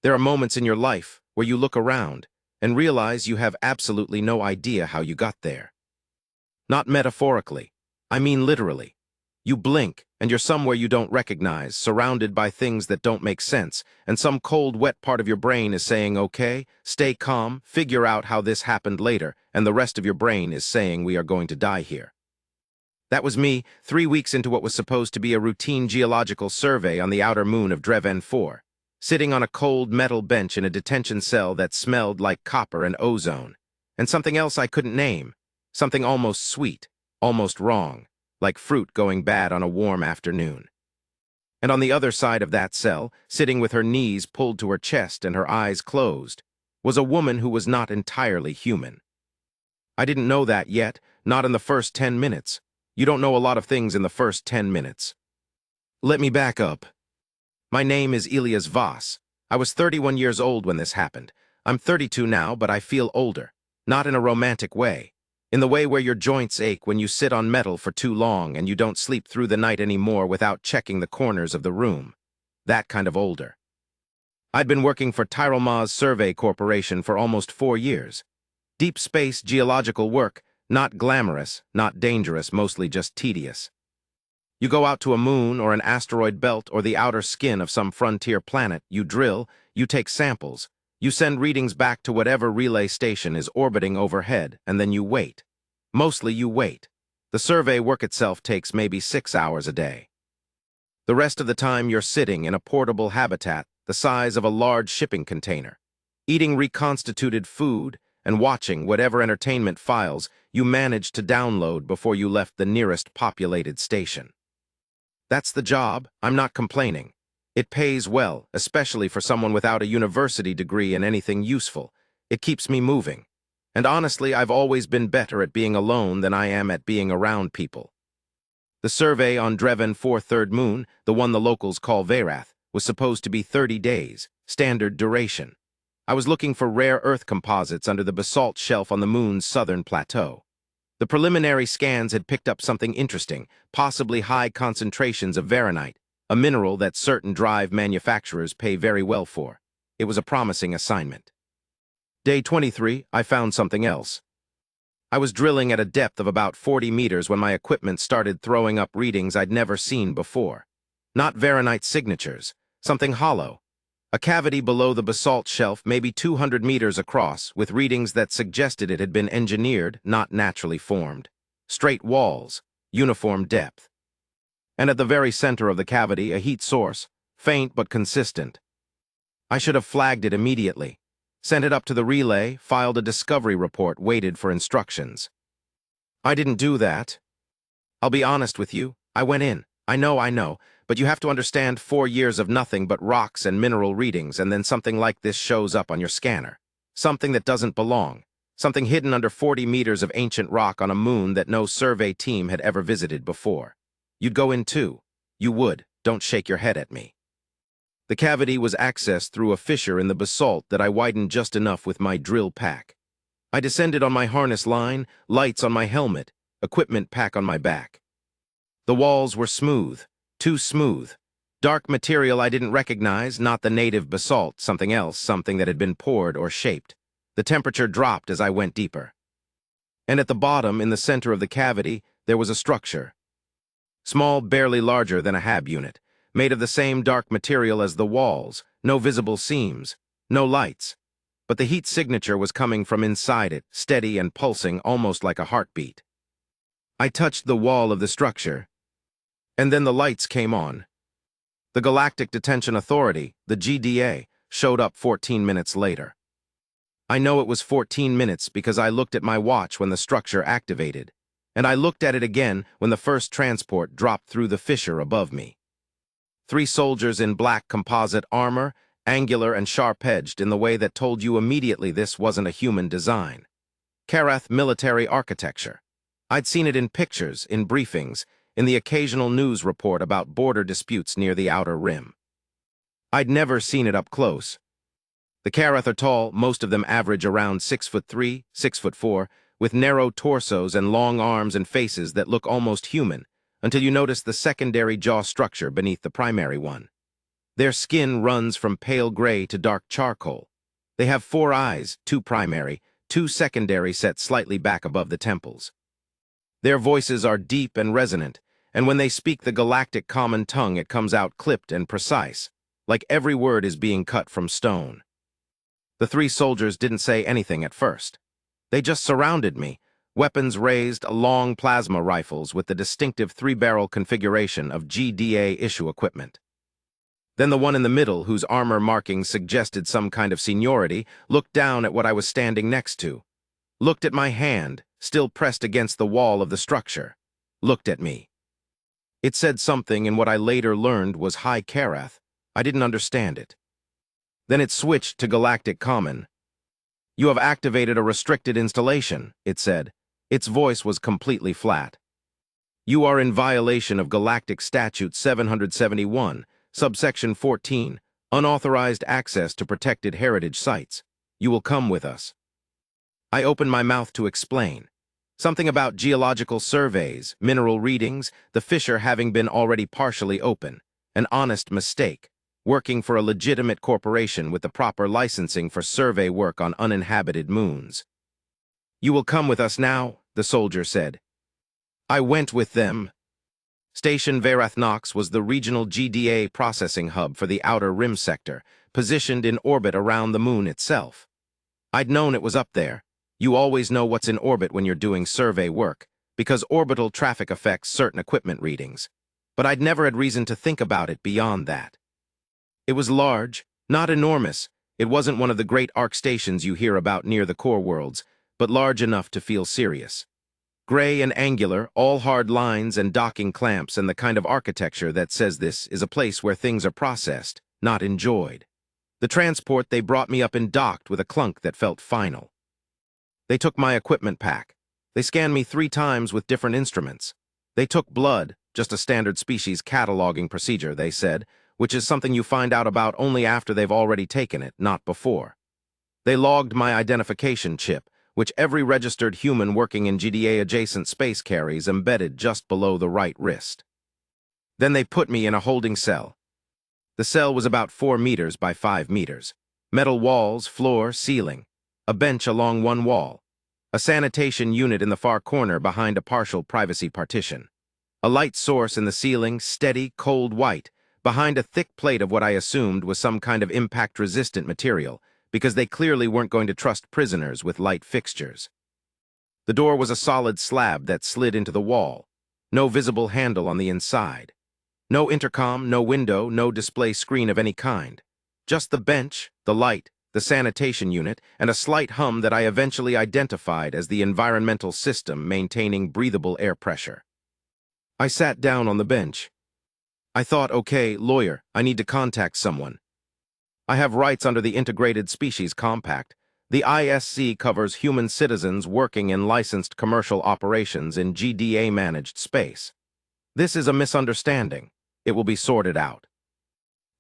There are moments in your life where you look around and realize you have absolutely no idea how you got there. Not metaphorically, I mean literally. You blink, and you're somewhere you don't recognize, surrounded by things that don't make sense, and some cold, wet part of your brain is saying, okay, stay calm, figure out how this happened later, and the rest of your brain is saying we are going to die here. That was me, 3 weeks into what was supposed to be a routine geological survey on the outer moon of Dreven 4, sitting on a cold metal bench in a detention cell that smelled like copper and ozone, and something else I couldn't name, something almost sweet, almost wrong, like fruit going bad on a warm afternoon. And on the other side of that cell, sitting with her knees pulled to her chest and her eyes closed, was a woman who was not entirely human. I didn't know that yet, not in the first 10 minutes. You don't know a lot of things in the first 10 minutes. Let me back up. My name is Elias Voss. I was 31 years old when this happened. I'm 32 now, but I feel older. Not in a romantic way. In the way where your joints ache when you sit on metal for too long and you don't sleep through the night anymore without checking the corners of the room. That kind of older. I'd been working for Tyrolmaz Survey Corporation for almost 4 years. Deep space geological work, not glamorous, not dangerous, mostly just tedious. You go out to a moon or an asteroid belt or the outer skin of some frontier planet, you drill, you take samples, you send readings back to whatever relay station is orbiting overhead, and then you wait. Mostly you wait. The survey work itself takes maybe 6 hours a day. The rest of the time you're sitting in a portable habitat the size of a large shipping container, eating reconstituted food and watching whatever entertainment files you managed to download before you left the nearest populated station. That's the job. I'm not complaining. It pays well, especially for someone without a university degree in anything useful. It keeps me moving. And honestly, I've always been better at being alone than I am at being around people. The survey on Dreven 4 third moon, the one the locals call Verath, was supposed to be 30 days, standard duration. I was looking for rare earth composites under the basalt shelf on the moon's southern plateau. The preliminary scans had picked up something interesting, possibly high concentrations of varanite, a mineral that certain drive manufacturers pay very well for. It was a promising assignment. Day 23, I found something else. I was drilling at a depth of about 40 meters when my equipment started throwing up readings I'd never seen before. Not varanite signatures, something hollow. A cavity below the basalt shelf, maybe 200 meters across, with readings that suggested it had been engineered, not naturally formed. Straight walls, uniform depth. And at the very center of the cavity, a heat source, faint but consistent. I should have flagged it immediately, sent it up to the relay, filed a discovery report, waited for instructions. I didn't do that. I'll be honest with you, I went in. I know, but you have to understand 4 years of nothing but rocks and mineral readings, and then something like this shows up on your scanner. Something that doesn't belong. Something hidden under 40 meters of ancient rock on a moon that no survey team had ever visited before. You'd go in too. You would. Don't shake your head at me. The cavity was accessed through a fissure in the basalt that I widened just enough with my drill pack. I descended on my harness line, lights on my helmet, equipment pack on my back. The walls were smooth, too smooth. Dark material I didn't recognize, not the native basalt, something else, something that had been poured or shaped. The temperature dropped as I went deeper. And at the bottom, in the center of the cavity, there was a structure. Small, barely larger than a HAB unit, made of the same dark material as the walls, no visible seams, no lights. But the heat signature was coming from inside it, steady and pulsing almost like a heartbeat. I touched the wall of the structure, and then the lights came on. The Galactic Detention Authority, the GDA, showed up 14 minutes later. I know it was 14 minutes because I looked at my watch when the structure activated, and I looked at it again when the first transport dropped through the fissure above me. 3 soldiers in black composite armor, angular and sharp-edged in the way that told you immediately this wasn't a human design. Karath military architecture. I'd seen it in pictures, in briefings, in the occasional news report about border disputes near the outer rim. I'd never seen it up close. The Karath are tall, most of them average around 6'3", 6'4", with narrow torsos and long arms and faces that look almost human, until you notice the secondary jaw structure beneath the primary one. Their skin runs from pale gray to dark charcoal. They have 4 eyes, 2 primary, 2 secondary set slightly back above the temples. Their voices are deep and resonant, and when they speak the galactic common tongue, it comes out clipped and precise, like every word is being cut from stone. The 3 soldiers didn't say anything at first. They just surrounded me, weapons raised, long plasma rifles with the distinctive 3-barrel configuration of GDA-issue equipment. Then the one in the middle, whose armor markings suggested some kind of seniority, looked down at what I was standing next to, looked at my hand, still pressed against the wall of the structure, looked at me. It said something in what I later learned was High Karath. I didn't understand it. Then it switched to Galactic Common. "You have activated a restricted installation," it said. Its voice was completely flat. "You are in violation of Galactic Statute 771, subsection 14, unauthorized access to protected heritage sites. You will come with us." I opened my mouth to explain. Something about geological surveys, mineral readings, the fissure having been already partially open. An honest mistake. Working for a legitimate corporation with the proper licensing for survey work on uninhabited moons. "You will come with us now," the soldier said. I went with them. Station Verathnox was the regional GDA processing hub for the Outer Rim sector, positioned in orbit around the moon itself. I'd known it was up there. You always know what's in orbit when you're doing survey work, because orbital traffic affects certain equipment readings. But I'd never had reason to think about it beyond that. It was large, not enormous. It wasn't one of the great arc stations you hear about near the core worlds, but large enough to feel serious. Gray and angular, all hard lines and docking clamps, and the kind of architecture that says this is a place where things are processed, not enjoyed. The transport they brought me up in docked with a clunk that felt final. They took my equipment pack. They scanned me 3 times with different instruments. They took blood, just a standard species cataloging procedure, they said, which is something you find out about only after they've already taken it, not before. They logged my identification chip, which every registered human working in GDA-adjacent space carries, embedded just below the right wrist. Then they put me in a holding cell. The cell was about 4 meters by 5 meters. Metal walls, floor, ceiling. A bench along one wall. A sanitation unit in the far corner behind a partial privacy partition. A light source in the ceiling, steady, cold white, behind a thick plate of what I assumed was some kind of impact-resistant material, because they clearly weren't going to trust prisoners with light fixtures. The door was a solid slab that slid into the wall. No visible handle on the inside. No intercom, no window, no display screen of any kind. Just the bench, the light, the sanitation unit, and a slight hum that I eventually identified as the environmental system maintaining breathable air pressure. I sat down on the bench. I thought, okay, lawyer, I need to contact someone. I have rights under the Integrated Species Compact. The ISC covers human citizens working in licensed commercial operations in GDA-managed space. This is a misunderstanding. It will be sorted out.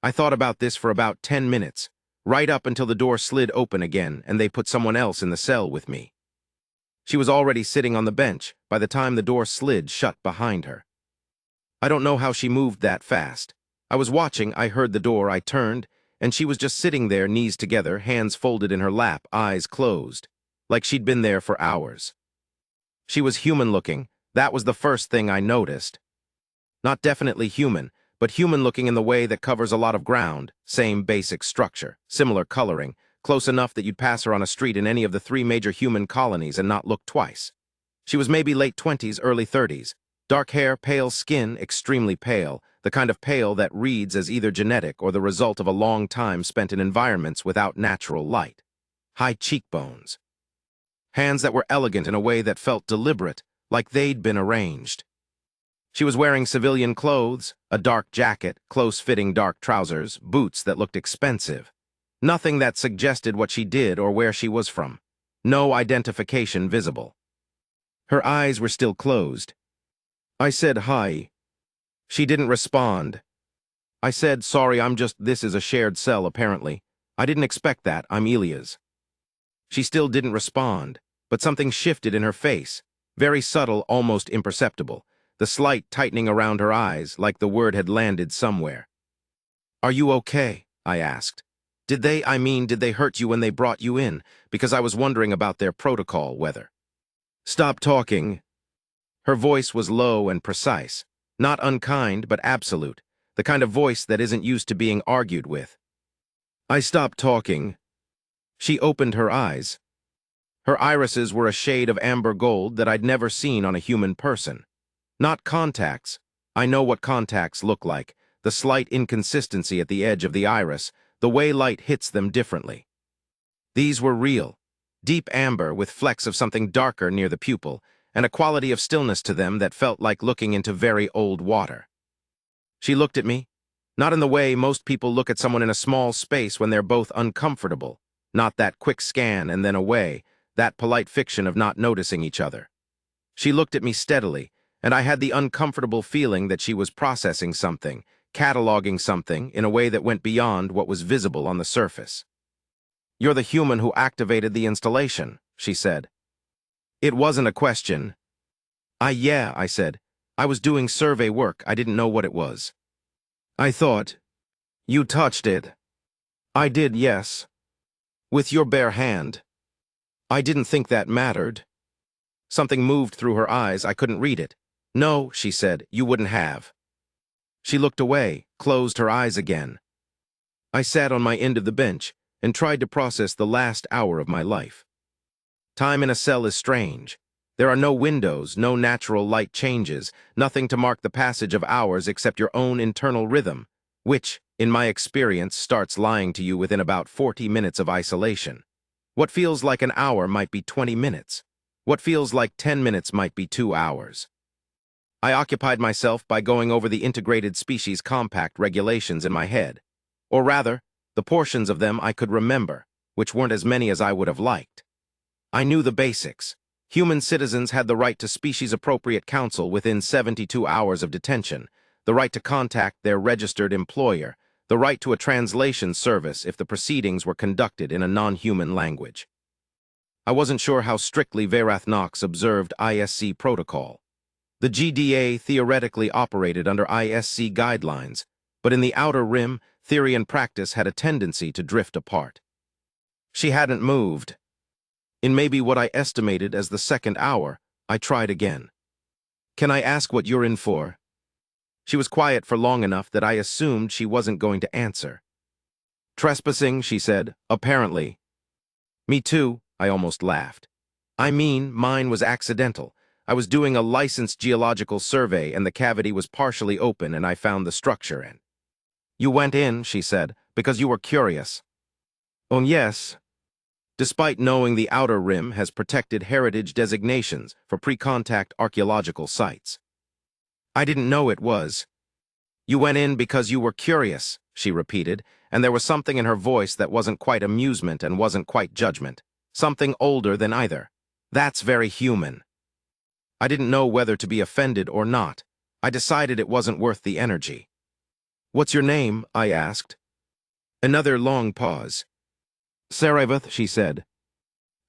I thought about this for about 10 minutes, right up until the door slid open again and they put someone else in the cell with me. She was already sitting on the bench by the time the door slid shut behind her. I don't know how she moved that fast. I was watching, I heard the door, I turned, and she was just sitting there, knees together, hands folded in her lap, eyes closed, like she'd been there for hours. She was human-looking. That was the first thing I noticed. Not definitely human, but human-looking in the way that covers a lot of ground, same basic structure, similar coloring, close enough that you'd pass her on a street in any of the 3 major human colonies and not look twice. She was maybe late 20s, early 30s. Dark hair, pale skin, extremely pale, the kind of pale that reads as either genetic or the result of a long time spent in environments without natural light. High cheekbones. Hands that were elegant in a way that felt deliberate, like they'd been arranged. She was wearing civilian clothes, a dark jacket, close-fitting dark trousers, boots that looked expensive. Nothing that suggested what she did or where she was from. No identification visible. Her eyes were still closed. I said hi. She didn't respond. I said, sorry, this is a shared cell, apparently. I didn't expect that, I'm Elias. She still didn't respond, but something shifted in her face. Very subtle, almost imperceptible. The slight tightening around her eyes, like the word had landed somewhere. Are you okay? I asked. Did they hurt you when they brought you in? Because I was wondering about their protocol, whether. Stop talking. Her voice was low and precise, not unkind but absolute, the kind of voice that isn't used to being argued with. I stopped talking. She opened her eyes. Her irises were a shade of amber gold that I'd never seen on a human person. Not contacts. I know what contacts look like, the slight inconsistency at the edge of the iris, the way light hits them differently. These were real, deep amber with flecks of something darker near the pupil, and a quality of stillness to them that felt like looking into very old water. She looked at me, not in the way most people look at someone in a small space when they're both uncomfortable, not that quick scan and then away, that polite fiction of not noticing each other. She looked at me steadily, and I had the uncomfortable feeling that she was processing something, cataloging something in a way that went beyond what was visible on the surface. You're the human who activated the installation, she said. It wasn't a question. Yeah, I said. I was doing survey work. I didn't know what it was. I thought. You touched it. I did, yes. With your bare hand. I didn't think that mattered. Something moved through her eyes. I couldn't read it. No, she said, you wouldn't have. She looked away, closed her eyes again. I sat on my end of the bench and tried to process the last hour of my life. Time in a cell is strange. There are no windows, no natural light changes, nothing to mark the passage of hours except your own internal rhythm, which, in my experience, starts lying to you within about 40 minutes of isolation. What feels like an hour might be 20 minutes. What feels like 10 minutes might be 2 hours. I occupied myself by going over the Integrated Species Compact regulations in my head, or rather, the portions of them I could remember, which weren't as many as I would have liked. I knew the basics. Human citizens had the right to species-appropriate counsel within 72 hours of detention, the right to contact their registered employer, the right to a translation service if the proceedings were conducted in a non-human language. I wasn't sure how strictly Verath Nox observed ISC protocol. The GDA theoretically operated under ISC guidelines, but in the outer rim, theory and practice had a tendency to drift apart. She hadn't moved. In maybe what I estimated as the second hour, I tried again. Can I ask what you're in for? She was quiet for long enough that I assumed she wasn't going to answer. Trespassing, she said, apparently. Me too, I almost laughed. I mean, mine was accidental. I was doing a licensed geological survey and the cavity was partially open and I found the structure in. You went in, she said, because you were curious. Oh, yes. Despite knowing the outer rim has protected heritage designations for pre-contact archaeological sites. I didn't know it was. You went in because you were curious, she repeated, and there was something in her voice that wasn't quite amusement and wasn't quite judgment. Something older than either. That's very human. I didn't know whether to be offended or not. I decided it wasn't worth the energy. What's your name? I asked. Another long pause. Saravath, she said.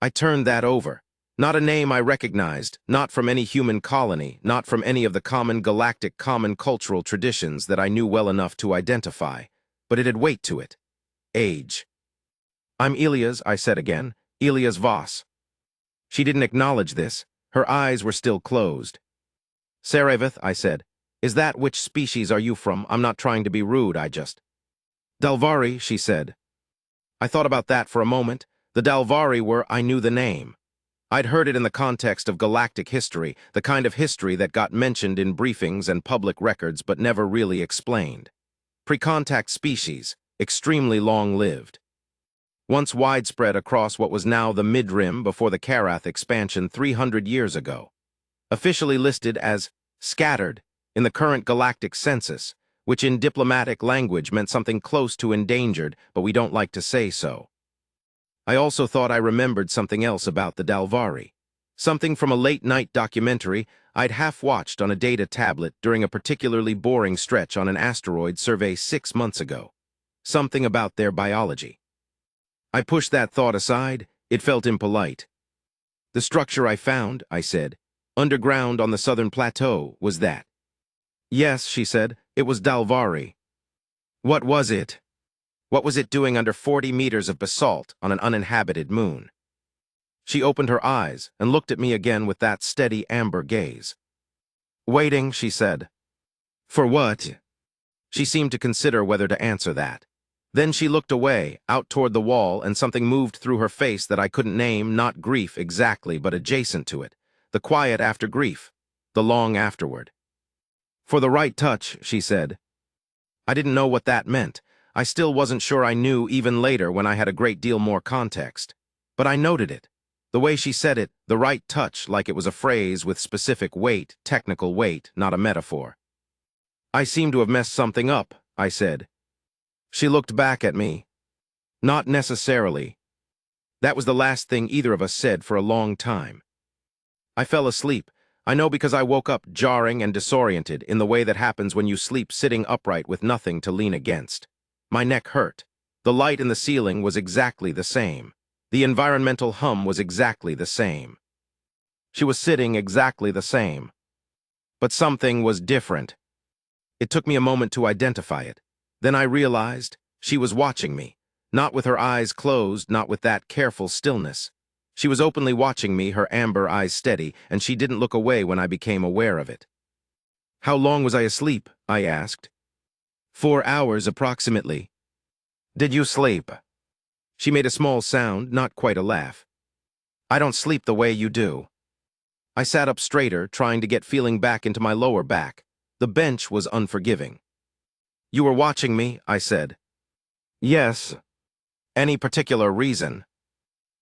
I turned that over. Not a name I recognized, not from any human colony, not from any of the common galactic common cultural traditions that I knew well enough to identify, but it had weight to it. Age. I'm Elias, I said again. Elias Voss. She didn't acknowledge this. Her eyes were still closed. Saravath, I said. Is that which species are you from? I'm not trying to be rude, I just... Dalvari, she said. I thought about that for a moment. The Dalvari were, I knew the name. I'd heard it in the context of galactic history, the kind of history that got mentioned in briefings and public records but never really explained. Pre-contact species, extremely long-lived. Once widespread across what was now the mid-rim before the Karath expansion 300 years ago. Officially listed as scattered in the current galactic census, which in diplomatic language meant something close to endangered, but we don't like to say so. I also thought I remembered something else about the Dalvari. Something from a late-night documentary I'd half-watched on a data tablet during a particularly boring stretch on an asteroid survey 6 months ago. Something about their biology. I pushed that thought aside. It felt impolite. The structure I found, I said, underground on the southern plateau, was that. Yes, she said, it was Dalvari. What was it? What was it doing under 40 meters of basalt on an uninhabited moon? She opened her eyes and looked at me again with that steady amber gaze. Waiting, she said. For what? She seemed to consider whether to answer that. Then she looked away, out toward the wall, and something moved through her face that I couldn't name, not grief exactly, but adjacent to it. The quiet after grief. The long afterward. For the right touch, she said. I didn't know what that meant. I still wasn't sure I knew even later when I had a great deal more context. But I noted it. The way she said it, the right touch, like it was a phrase with specific weight, technical weight, not a metaphor. I seem to have messed something up, I said. She looked back at me. Not necessarily. That was the last thing either of us said for a long time. I fell asleep. I know because I woke up jarring and disoriented in the way that happens when you sleep sitting upright with nothing to lean against. My neck hurt. The light in the ceiling was exactly the same. The environmental hum was exactly the same. She was sitting exactly the same. But something was different. It took me a moment to identify it. Then I realized she was watching me, not with her eyes closed, not with that careful stillness. She was openly watching me, her amber eyes steady, and she didn't look away when I became aware of it. How long was I asleep? I asked. 4 hours approximately. Did you sleep? She made a small sound, not quite a laugh. I don't sleep the way you do. I sat up straighter, trying to get feeling back into my lower back. The bench was unforgiving. You were watching me, I said. Yes. Any particular reason?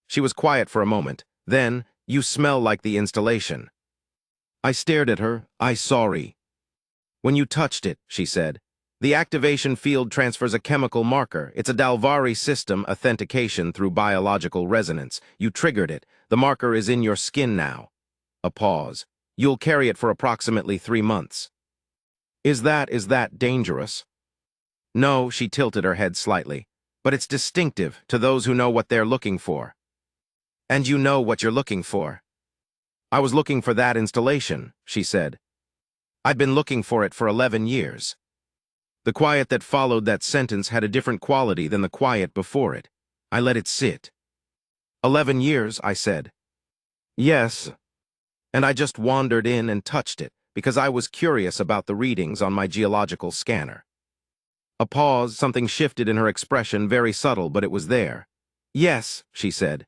She was quiet for a moment. Then, you smell like the installation. I stared at her. Sorry. When you touched it, she said. The activation field transfers a chemical marker. It's a Dalvari system authentication through biological resonance. You triggered it. The marker is in your skin now. A pause. You'll carry it for approximately 3 months. Is that dangerous? No, she tilted her head slightly. But it's distinctive to those who know what they're looking for. And you know what you're looking for. I was looking for that installation, she said. I've been looking for it for 11 years. The quiet that followed that sentence had a different quality than the quiet before it. I let it sit. 11 years, I said. Yes. And I just wandered in and touched it, because I was curious about the readings on my geological scanner. A pause, something shifted in her expression, very subtle, but it was there. Yes, she said.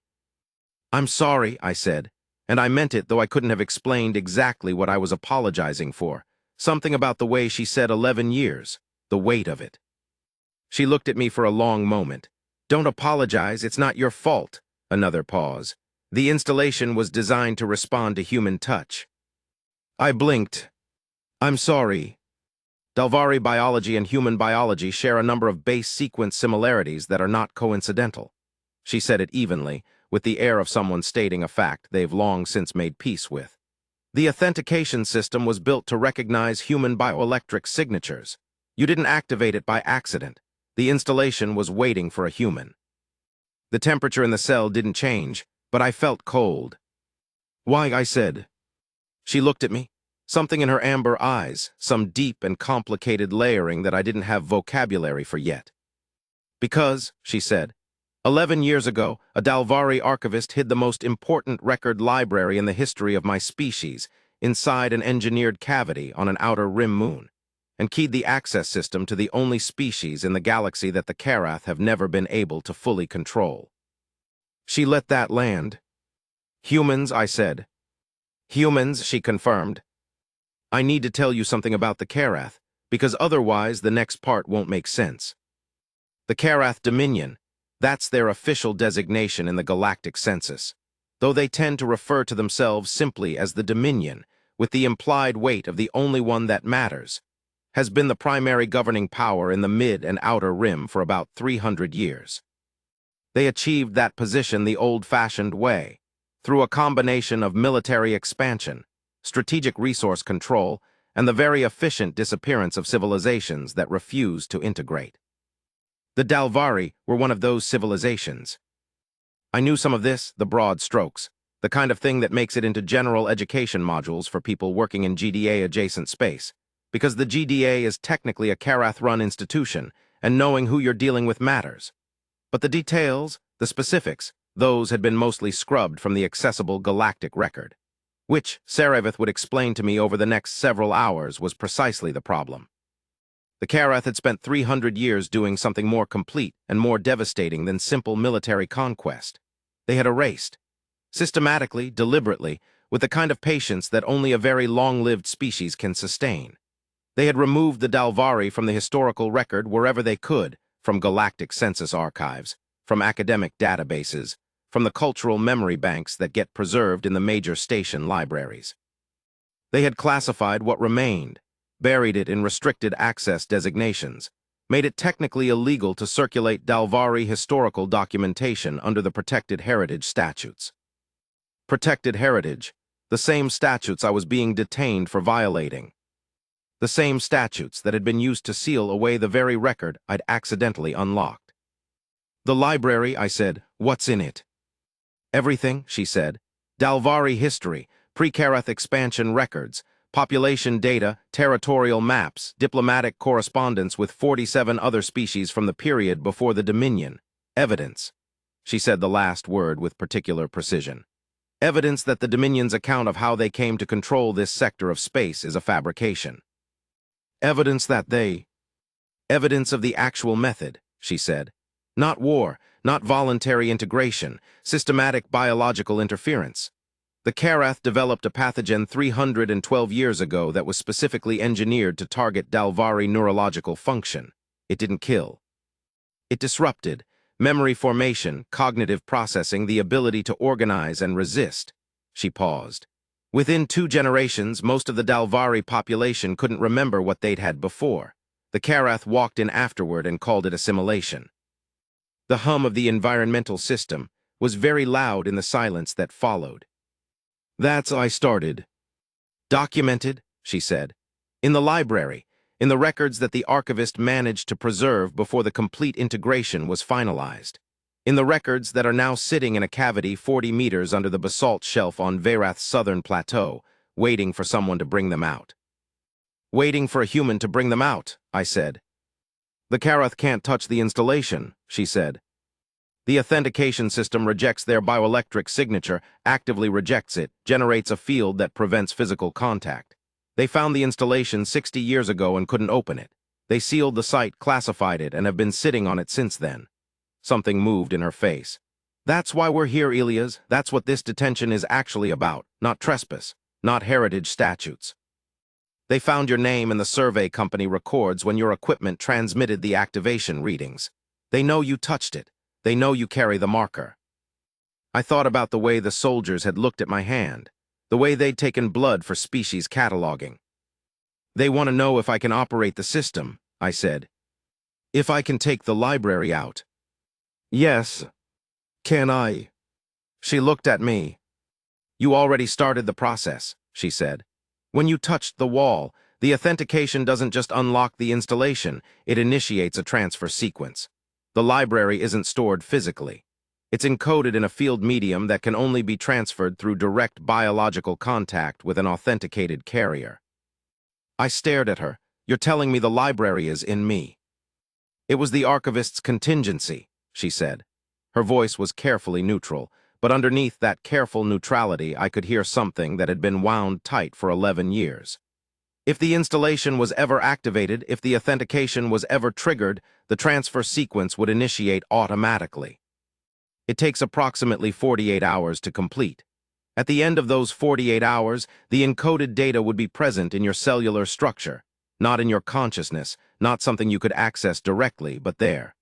I'm sorry, I said, and I meant it, though I couldn't have explained exactly what I was apologizing for. Something about the way she said 11 years, the weight of it. She looked at me for a long moment. Don't apologize, it's not your fault. Another pause. The installation was designed to respond to human touch. I blinked. I'm sorry. Dalvari biology and human biology share a number of base sequence similarities that are not coincidental. She said it evenly, with the air of someone stating a fact they've long since made peace with. The authentication system was built to recognize human bioelectric signatures. You didn't activate it by accident. The installation was waiting for a human. The temperature in the cell didn't change, but I felt cold. Why, I said. She looked at me. Something in her amber eyes, some deep and complicated layering that I didn't have vocabulary for yet. Because, she said, 11 years ago, a Dalvari archivist hid the most important record library in the history of my species inside an engineered cavity on an outer rim moon, and keyed the access system to the only species in the galaxy that the Karath have never been able to fully control. She let that land. Humans, I said. Humans, she confirmed. I need to tell you something about the Karath, because otherwise the next part won't make sense. The Karath Dominion, that's their official designation in the galactic census, though they tend to refer to themselves simply as the Dominion, with the implied weight of the only one that matters, has been the primary governing power in the mid and outer rim for about 300 years. They achieved that position the old-fashioned way, through a combination of military expansion, strategic resource control, and the very efficient disappearance of civilizations that refused to integrate. The Dalvari were one of those civilizations. I knew some of this, the broad strokes, the kind of thing that makes it into general education modules for people working in GDA-adjacent space, because the GDA is technically a Karath-run institution, and knowing who you're dealing with matters. But the details, the specifics, those had been mostly scrubbed from the accessible galactic record, which, Sarevith would explain to me over the next several hours, was precisely the problem. The Karath had spent 300 years doing something more complete and more devastating than simple military conquest. They had erased, systematically, deliberately, with the kind of patience that only a very long-lived species can sustain. They had removed the Dalvari from the historical record wherever they could, from galactic census archives, from academic databases, from the cultural memory banks that get preserved in the major station libraries. They had classified what remained, buried it in restricted access designations, made it technically illegal to circulate Dalvari historical documentation under the Protected Heritage statutes. Protected Heritage, the same statutes I was being detained for violating. The same statutes that had been used to seal away the very record I'd accidentally unlocked. The library, I said, what's in it? Everything, she said. Dalvari history, pre-Karath expansion records, population data, territorial maps, diplomatic correspondence with 47 other species from the period before the Dominion. Evidence. She said the last word with particular precision. Evidence that the Dominion's account of how they came to control this sector of space is a fabrication. Evidence that they... Evidence of the actual method, she said. Not war, not voluntary integration, systematic biological interference. The Karath developed a pathogen 312 years ago that was specifically engineered to target Dalvari neurological function. It didn't kill. It disrupted memory formation, cognitive processing, the ability to organize and resist. She paused. Within 2 generations, most of the Dalvari population couldn't remember what they'd had before. The Karath walked in afterward and called it assimilation. The hum of the environmental system was very loud in the silence that followed. That's I started. Documented, she said. In the library, in the records that the archivist managed to preserve before the complete integration was finalized. In the records that are now sitting in a cavity 40 meters under the basalt shelf on Verath's southern plateau, waiting for someone to bring them out. Waiting for a human to bring them out, I said. The Karath can't touch the installation, she said. The authentication system rejects their bioelectric signature, actively rejects it, generates a field that prevents physical contact. They found the installation 60 years ago and couldn't open it. They sealed the site, classified it, and have been sitting on it since then. Something moved in her face. That's why we're here, Elias. That's what this detention is actually about. Not trespass, not heritage statutes. They found your name in the survey company records when your equipment transmitted the activation readings. They know you touched it. They know you carry the marker. I thought about the way the soldiers had looked at my hand, the way they'd taken blood for species cataloging. They want to know if I can operate the system, I said. If I can take the library out. Yes. Can I? She looked at me. You already started the process, she said. When you touched the wall, the authentication doesn't just unlock the installation, it initiates a transfer sequence. The library isn't stored physically. It's encoded in a field medium that can only be transferred through direct biological contact with an authenticated carrier. I stared at her. You're telling me the library is in me. It was the archivist's contingency, she said. Her voice was carefully neutral, but underneath that careful neutrality I could hear something that had been wound tight for 11 years. If the installation was ever activated, if the authentication was ever triggered, the transfer sequence would initiate automatically. It takes approximately 48 hours to complete. At the end of those 48 hours, the encoded data would be present in your cellular structure, not in your consciousness, not something you could access directly, but there.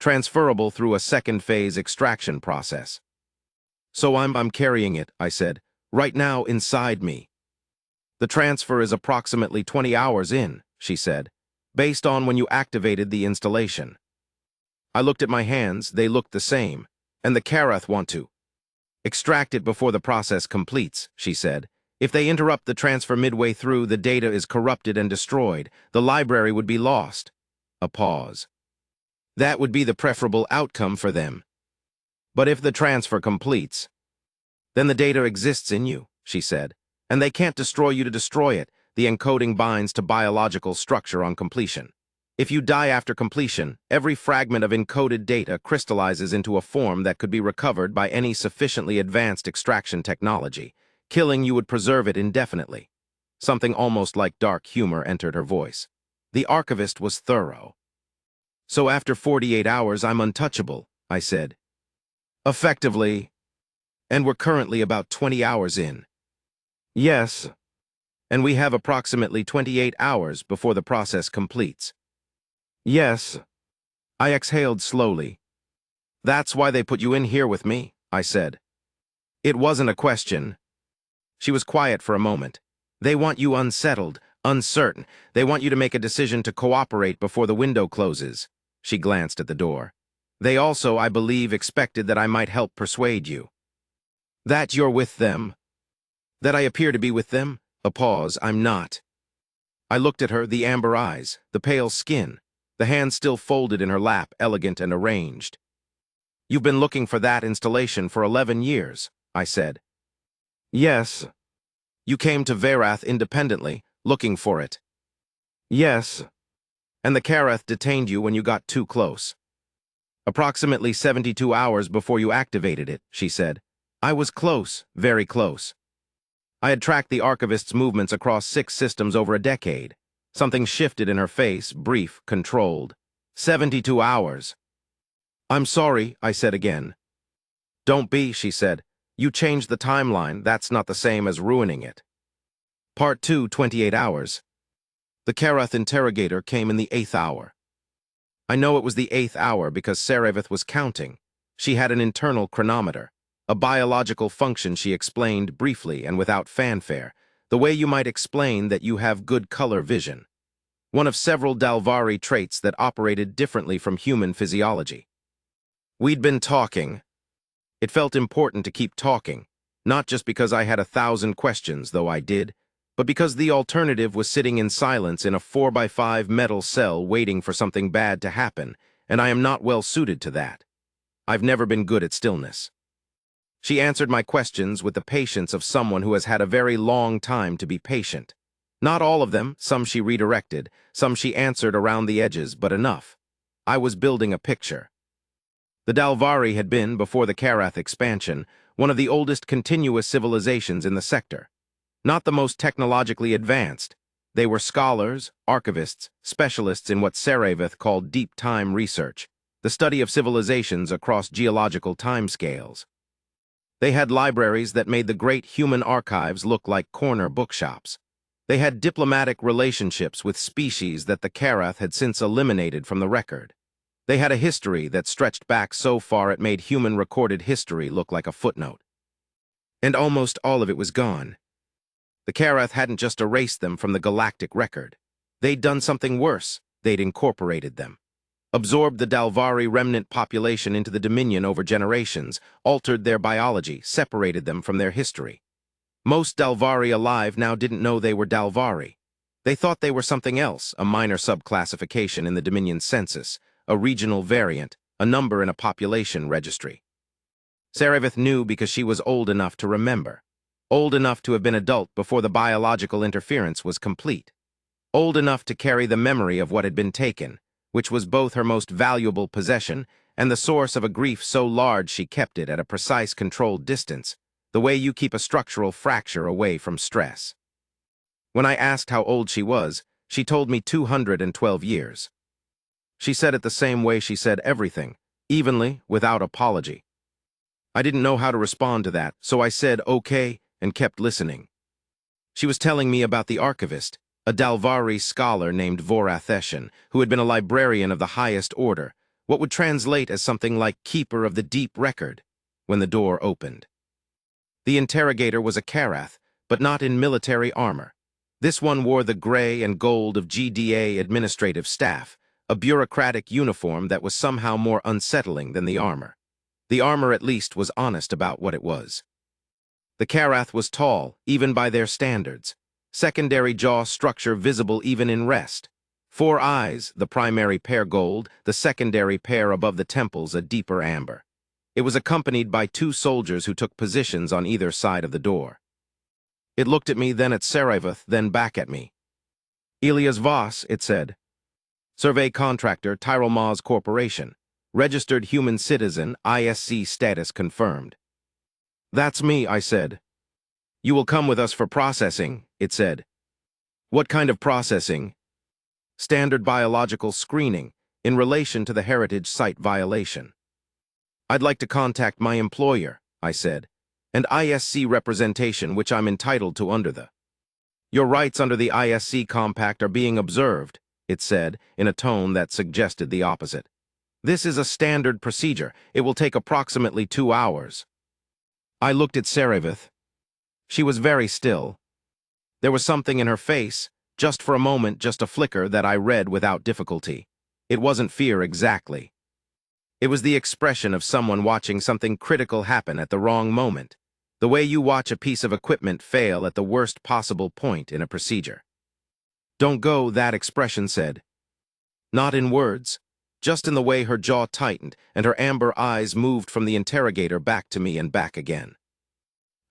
Transferable through a second-phase extraction process. So I'm carrying it, I said, right now inside me. The transfer is approximately 20 hours in, she said, based on when you activated the installation. I looked at my hands, they looked the same, and the Karath want to extract it before the process completes, she said. If they interrupt the transfer midway through, the data is corrupted and destroyed. The library would be lost. A pause. That would be the preferable outcome for them. But if the transfer completes, then the data exists in you, she said, and they can't destroy you to destroy it. The encoding binds to biological structure on completion. If you die after completion, every fragment of encoded data crystallizes into a form that could be recovered by any sufficiently advanced extraction technology. Killing you would preserve it indefinitely. Something almost like dark humor entered her voice. The archivist was thorough. So after 48 hours, I'm untouchable, I said. Effectively. And we're currently about 20 hours in. Yes. And we have approximately 28 hours before the process completes. Yes. I exhaled slowly. That's why they put you in here with me, I said. It wasn't a question. She was quiet for a moment. They want you unsettled, uncertain. They want you to make a decision to cooperate before the window closes. She glanced at the door. They also, I believe, expected that I might help persuade you. That you're with them. That I appear to be with them? A pause. I'm not. I looked at her, the amber eyes, the pale skin, the hands still folded in her lap, elegant and arranged. You've been looking for that installation for 11 years, I said. Yes. You came to Verath independently, looking for it. Yes. And the Karath detained you when you got too close. Approximately 72 hours before you activated it, she said. I was close, very close. I had tracked the archivist's movements across 6 systems over a decade. Something shifted in her face, brief, controlled. 72 hours. I'm sorry, I said again. Don't be, she said. You changed the timeline. That's not the same as ruining it. Part 2, 28 hours. The Karath interrogator came in the 8th hour. I know it was the 8th hour because Seravith was counting. She had an internal chronometer, a biological function she explained briefly and without fanfare, the way you might explain that you have good color vision. One of several Dalvari traits that operated differently from human physiology. We'd been talking. It felt important to keep talking, not just because I had 1,000 questions, though I did, but because the alternative was sitting in silence in a 4x5 metal cell waiting for something bad to happen, and I am not well suited to that. I've never been good at stillness. She answered my questions with the patience of someone who has had a very long time to be patient. Not all of them, some she redirected, some she answered around the edges, but enough. I was building a picture. The Dalvari had been, before the Karath expansion, one of the oldest continuous civilizations in the sector. Not the most technologically advanced. They were scholars, archivists, specialists in what Seravith called deep time research, the study of civilizations across geological timescales. They had libraries that made the great human archives look like corner bookshops. They had diplomatic relationships with species that the Karath had since eliminated from the record. They had a history that stretched back so far it made human recorded history look like a footnote. And almost all of it was gone. The Karath hadn't just erased them from the galactic record. They'd done something worse. They'd incorporated them. Absorbed the Dalvari remnant population into the Dominion over generations, altered their biology, separated them from their history. Most Dalvari alive now didn't know they were Dalvari. They thought they were something else, a minor subclassification in the Dominion census, a regional variant, a number in a population registry. Seravith knew because she was old enough to remember. Old enough to have been adult before the biological interference was complete. Old enough to carry the memory of what had been taken, which was both her most valuable possession and the source of a grief so large she kept it at a precise controlled distance, the way you keep a structural fracture away from stress. When I asked how old she was, she told me 212 years. She said it the same way she said everything, evenly, without apology. I didn't know how to respond to that, so I said okay and kept listening. She was telling me about the archivist, a Dalvari scholar named Voratheshan, who had been a librarian of the highest order, what would translate as something like keeper of the deep record, when the door opened. The interrogator was a Karath, but not in military armor. This one wore the gray and gold of GDA administrative staff, a bureaucratic uniform that was somehow more unsettling than the armor. The armor at least was honest about what it was. The Karath was tall, even by their standards. Secondary jaw structure visible even in rest. 4 eyes, the primary pair gold, the secondary pair above the temples a deeper amber. It was accompanied by 2 soldiers who took positions on either side of the door. It looked at me, then at Seravith, then back at me. Elias Voss, it said. Survey contractor, Tyrell Maz Corporation. Registered human citizen, ISC status confirmed. That's me, I said. You will come with us for processing, it said. What kind of processing? Standard biological screening in relation to the heritage site violation. I'd like to contact my employer, I said, and ISC representation which I'm entitled to under the. Your rights under the ISC compact are being observed, it said, in a tone that suggested the opposite. This is a standard procedure. It will take approximately 2 hours. I looked at Sarevith. She was very still. There was something in her face, just for a moment, just a flicker that I read without difficulty. It wasn't fear exactly. It was the expression of someone watching something critical happen at the wrong moment, the way you watch a piece of equipment fail at the worst possible point in a procedure. Don't go, that expression said. Not in words, just in the way her jaw tightened and her amber eyes moved from the interrogator back to me and back again.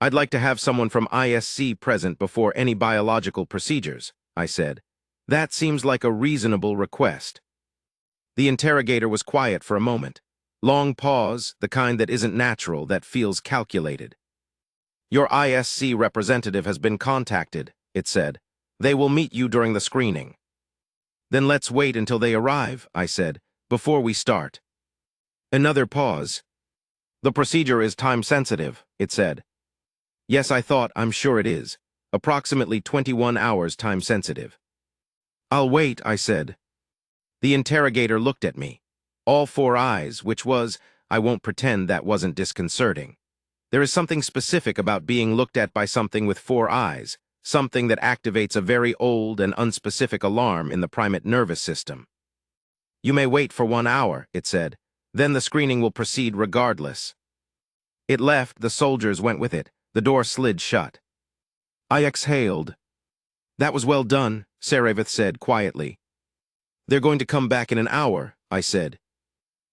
I'd like to have someone from ISC present before any biological procedures, I said. That seems like a reasonable request. The interrogator was quiet for a moment. Long pause, the kind that isn't natural, that feels calculated. Your ISC representative has been contacted, it said. They will meet you during the screening. Then let's wait until they arrive, I said, before we start. Another pause. The procedure is time-sensitive, it said. Yes, I thought, I'm sure it is. Approximately 21 hours time-sensitive. I'll wait, I said. The interrogator looked at me. All 4 eyes, which was, I won't pretend that wasn't disconcerting. There is something specific about being looked at by something with 4 eyes, something that activates a very old and unspecific alarm in the primate nervous system. You may wait for 1 hour, it said. Then the screening will proceed regardless. It left, the soldiers went with it. The door slid shut. I exhaled. That was well done, Sarevith said quietly. They're going to come back in an hour, I said.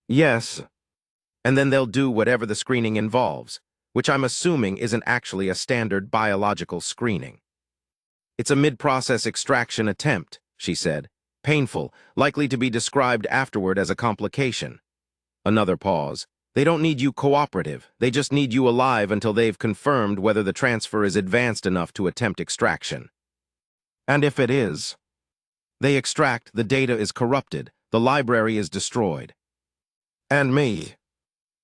Yes. And then they'll do whatever the screening involves, which I'm assuming isn't actually a standard biological screening. It's a mid-process extraction attempt, she said. Painful, likely to be described afterward as a complication. Another pause. They don't need you cooperative. They just need you alive until they've confirmed whether the transfer is advanced enough to attempt extraction. And if it is, they extract, the data is corrupted, the library is destroyed. And me.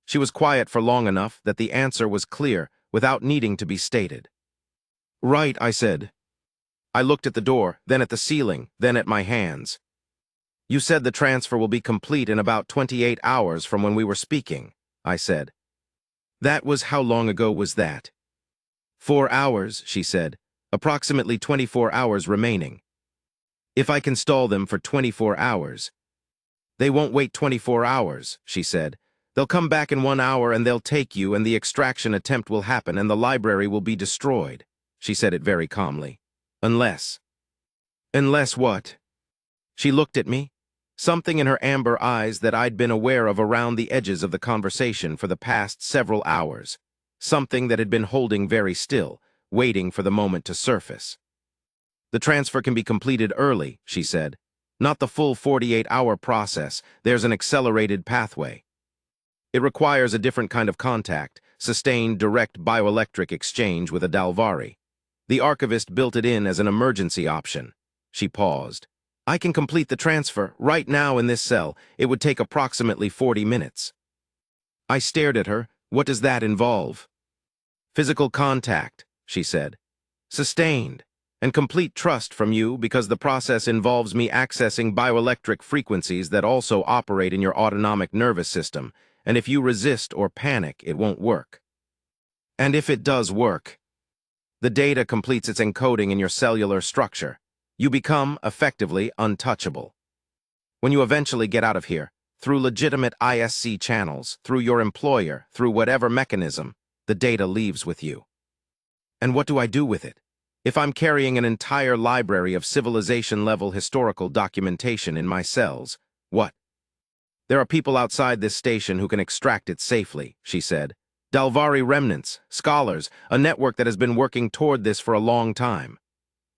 She was quiet for long enough that the answer was clear, without needing to be stated. Right, I said. I looked at the door, then at the ceiling, then at my hands. You said the transfer will be complete in about 28 hours from when we were speaking, I said. That was how long ago was that? 4 hours, she said. Approximately 24 hours remaining. If I can stall them for 24 hours. They won't wait 24 hours, she said. They'll come back in 1 hour and they'll take you and the extraction attempt will happen and the library will be destroyed. She said it very calmly. Unless. Unless what? She looked at me. Something in her amber eyes that I'd been aware of around the edges of the conversation for the past several hours. Something that had been holding very still, waiting for the moment to surface. The transfer can be completed early, she said. Not the full 48-hour process. There's an accelerated pathway. It requires a different kind of contact, sustained direct bioelectric exchange with a Dalvari. The archivist built it in as an emergency option. She paused. I can complete the transfer right now in this cell. It would take approximately 40 minutes. I stared at her. What does that involve? Physical contact, she said. Sustained. And complete trust from you because the process involves me accessing bioelectric frequencies that also operate in your autonomic nervous system, and if you resist or panic, it won't work. And if it does work, the data completes its encoding in your cellular structure. You become, effectively, untouchable. When you eventually get out of here, through legitimate ISC channels, through your employer, through whatever mechanism, the data leaves with you. And what do I do with it? If I'm carrying an entire library of civilization-level historical documentation in my cells, what? There are people outside this station who can extract it safely, she said. Dalvari remnants, scholars, a network that has been working toward this for a long time.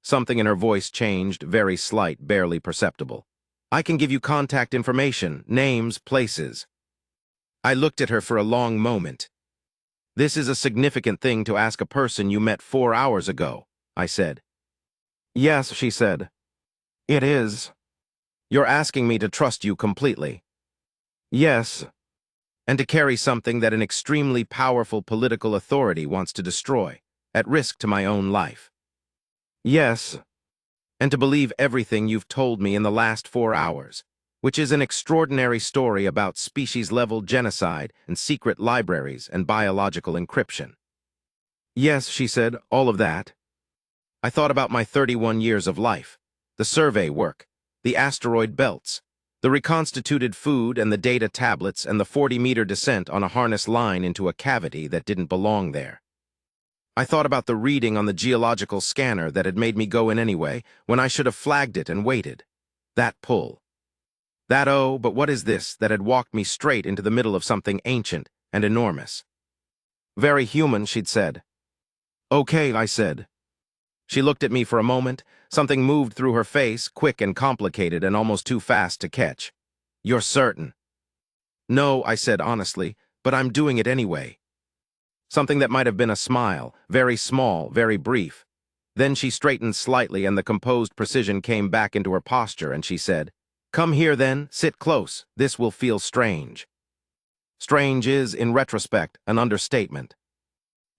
Something in her voice changed, very slight, barely perceptible. I can give you contact information, names, places. I looked at her for a long moment. This is a significant thing to ask a person you met 4 hours ago, I said. Yes, she said. It is. You're asking me to trust you completely. Yes. And to carry something that an extremely powerful political authority wants to destroy, at risk to my own life. Yes. And to believe everything you've told me in the last 4 hours, which is an extraordinary story about species-level genocide and secret libraries and biological encryption. Yes, she said, all of that. I thought about my 31 years of life, the survey work, the asteroid belts, the reconstituted food and the data tablets and the 40-meter descent on a harness line into a cavity that didn't belong there. I thought about the reading on the geological scanner that had made me go in anyway when I should have flagged it and waited. That pull. That oh, but what is this that had walked me straight into the middle of something ancient and enormous? Very human, she'd said. Okay, I said. She looked at me for a moment. Something moved through her face, quick and complicated and almost too fast to catch. You're certain? No, I said honestly, but I'm doing it anyway. Something that might have been a smile, very small, very brief. Then she straightened slightly and the composed precision came back into her posture and she said, Come here then, sit close, this will feel strange. Strange is, in retrospect, an understatement.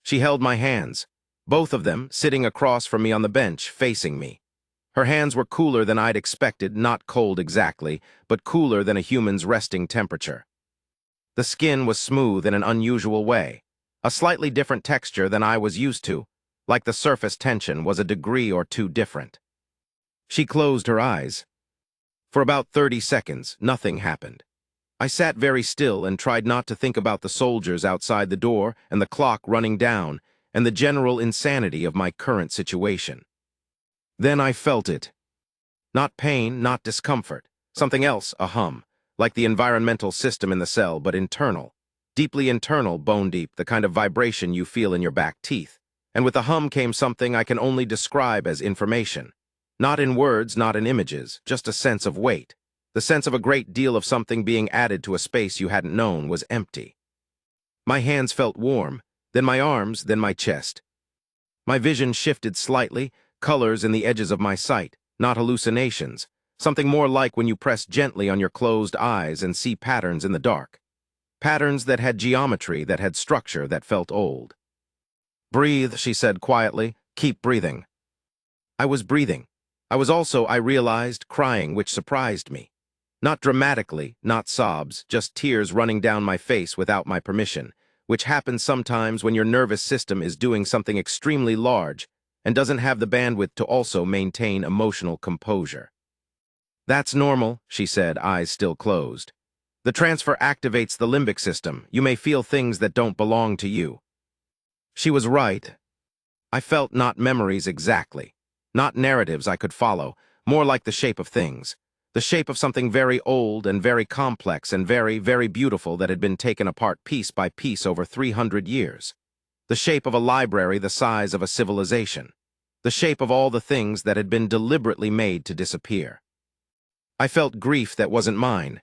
She held my hands, both of them sitting across from me on the bench, facing me. Her hands were cooler than I'd expected, not cold exactly, but cooler than a human's resting temperature. The skin was smooth in an unusual way, a slightly different texture than I was used to, like the surface tension was a degree or two different. She closed her eyes. For about 30 seconds, nothing happened. I sat very still and tried not to think about the soldiers outside the door and the clock running down and the general insanity of my current situation. Then I felt it. Not pain, not discomfort. Something else, a hum, like the environmental system in the cell, but internal. Deeply internal, bone deep, the kind of vibration you feel in your back teeth. And with the hum came something I can only describe as information. Not in words, not in images, just a sense of weight. The sense of a great deal of something being added to a space you hadn't known was empty. My hands felt warm, then my arms, then my chest. My vision shifted slightly, colors in the edges of my sight, not hallucinations, something more like when you press gently on your closed eyes and see patterns in the dark. Patterns that had geometry, that had structure, that felt old. Breathe, she said quietly, keep breathing. I was breathing. I was also, I realized, crying, which surprised me. Not dramatically, not sobs, just tears running down my face without my permission, which happens sometimes when your nervous system is doing something extremely large and doesn't have the bandwidth to also maintain emotional composure. That's normal, she said, eyes still closed. The transfer activates the limbic system. You may feel things that don't belong to you. She was right. I felt not memories exactly. Not narratives I could follow, more like the shape of things. The shape of something very old and very complex and very, very beautiful that had been taken apart piece by piece over 300 years. The shape of a library the size of a civilization. The shape of all the things that had been deliberately made to disappear. I felt grief that wasn't mine.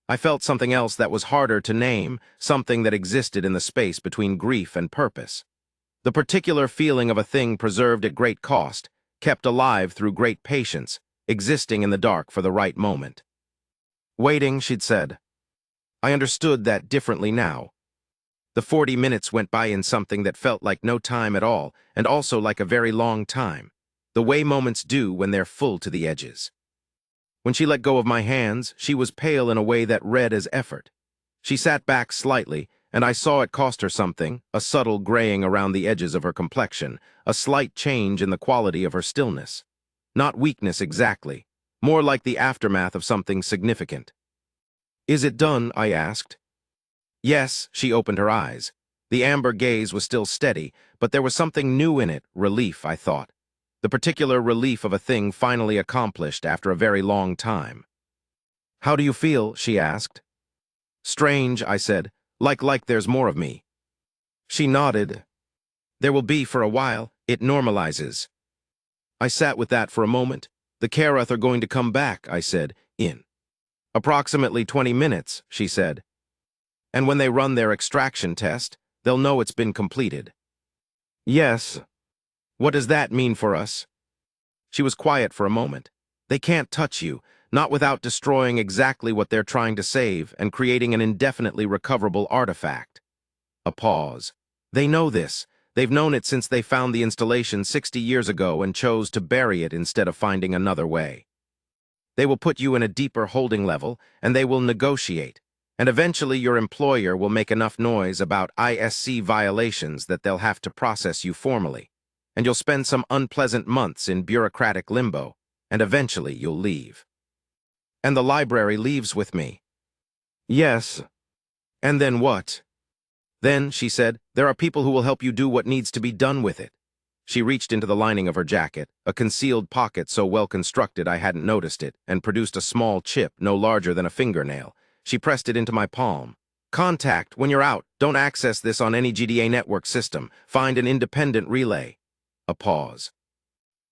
I felt something else that was harder to name, something that existed in the space between grief and purpose. The particular feeling of a thing preserved at great cost, kept alive through great patience, existing in the dark for the right moment. Waiting, she'd said. I understood that differently now. The 40 minutes went by in something that felt like no time at all, and also like a very long time, the way moments do when they're full to the edges. When she let go of my hands, she was pale in a way that read as effort. She sat back slightly, and I saw it cost her something, a subtle graying around the edges of her complexion, a slight change in the quality of her stillness. Not weakness exactly, more like the aftermath of something significant. Is it done? I asked. Yes, she opened her eyes. The amber gaze was still steady, but there was something new in it, relief, I thought. The particular relief of a thing finally accomplished after a very long time. How do you feel? She asked. Strange, I said. Like there's more of me. She nodded. There will be for a while. It normalizes. I sat with that for a moment. The Karath are going to come back, I said. In approximately 20 minutes, she said. And when they run their extraction test, they'll know it's been completed. Yes. What does that mean for us? She was quiet for a moment. They can't touch you, not without destroying exactly what they're trying to save and creating an indefinitely recoverable artifact. A pause. They know this. They've known it since they found the installation 60 years ago and chose to bury it instead of finding another way. They will put you in a deeper holding level, and they will negotiate. And eventually your employer will make enough noise about ISC violations that they'll have to process you formally. And you'll spend some unpleasant months in bureaucratic limbo, and eventually you'll leave. And the library leaves with me. Yes. And then what? Then, she said, there are people who will help you do what needs to be done with it. She reached into the lining of her jacket, a concealed pocket so well constructed I hadn't noticed it, and produced a small chip no larger than a fingernail. She pressed it into my palm. Contact, when you're out, don't access this on any GDA network system. Find an independent relay. A pause.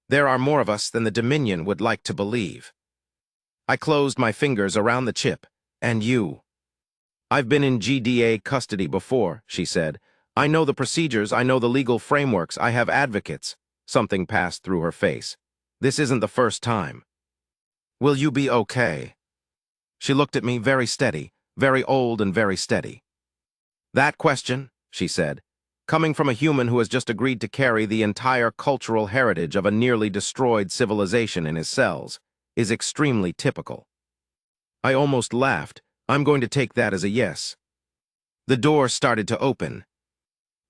There are more of us than the Dominion would like to believe. I closed my fingers around the chip. And you. I've been in GDA custody before, she said. I know the procedures, I know the legal frameworks, I have advocates. Something passed through her face. This isn't the first time. Will you be okay? She looked at me very steady, very old and very steady. That question, she said, coming from a human who has just agreed to carry the entire cultural heritage of a nearly destroyed civilization in his cells, is extremely typical. I almost laughed. I'm going to take that as a yes. The door started to open.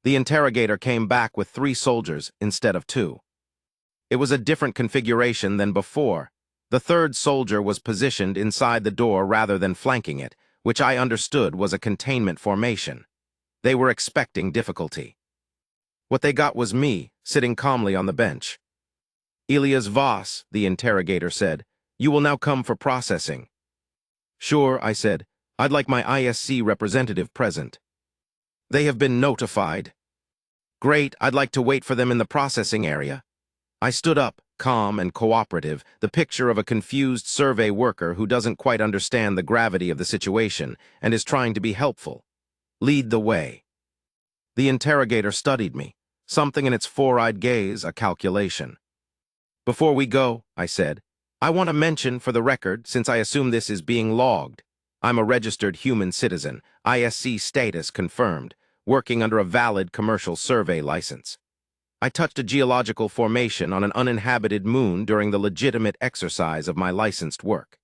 The interrogator came back with 3 soldiers instead of 2. It was a different configuration than before. The 3rd soldier was positioned inside the door rather than flanking it, which I understood was a containment formation. They were expecting difficulty. What they got was me, sitting calmly on the bench. Elias Voss, the interrogator said, you will now come for processing. Sure, I said. I'd like my ISC representative present. They have been notified. Great, I'd like to wait for them in the processing area. I stood up, calm and cooperative, the picture of a confused survey worker who doesn't quite understand the gravity of the situation and is trying to be helpful. Lead the way. The interrogator studied me, something in its four-eyed gaze, a calculation. Before we go, I said, I want to mention for the record, since I assume this is being logged, I'm a registered human citizen, ISC status confirmed, working under a valid commercial survey license. I touched a geological formation on an uninhabited moon during the legitimate exercise of my licensed work.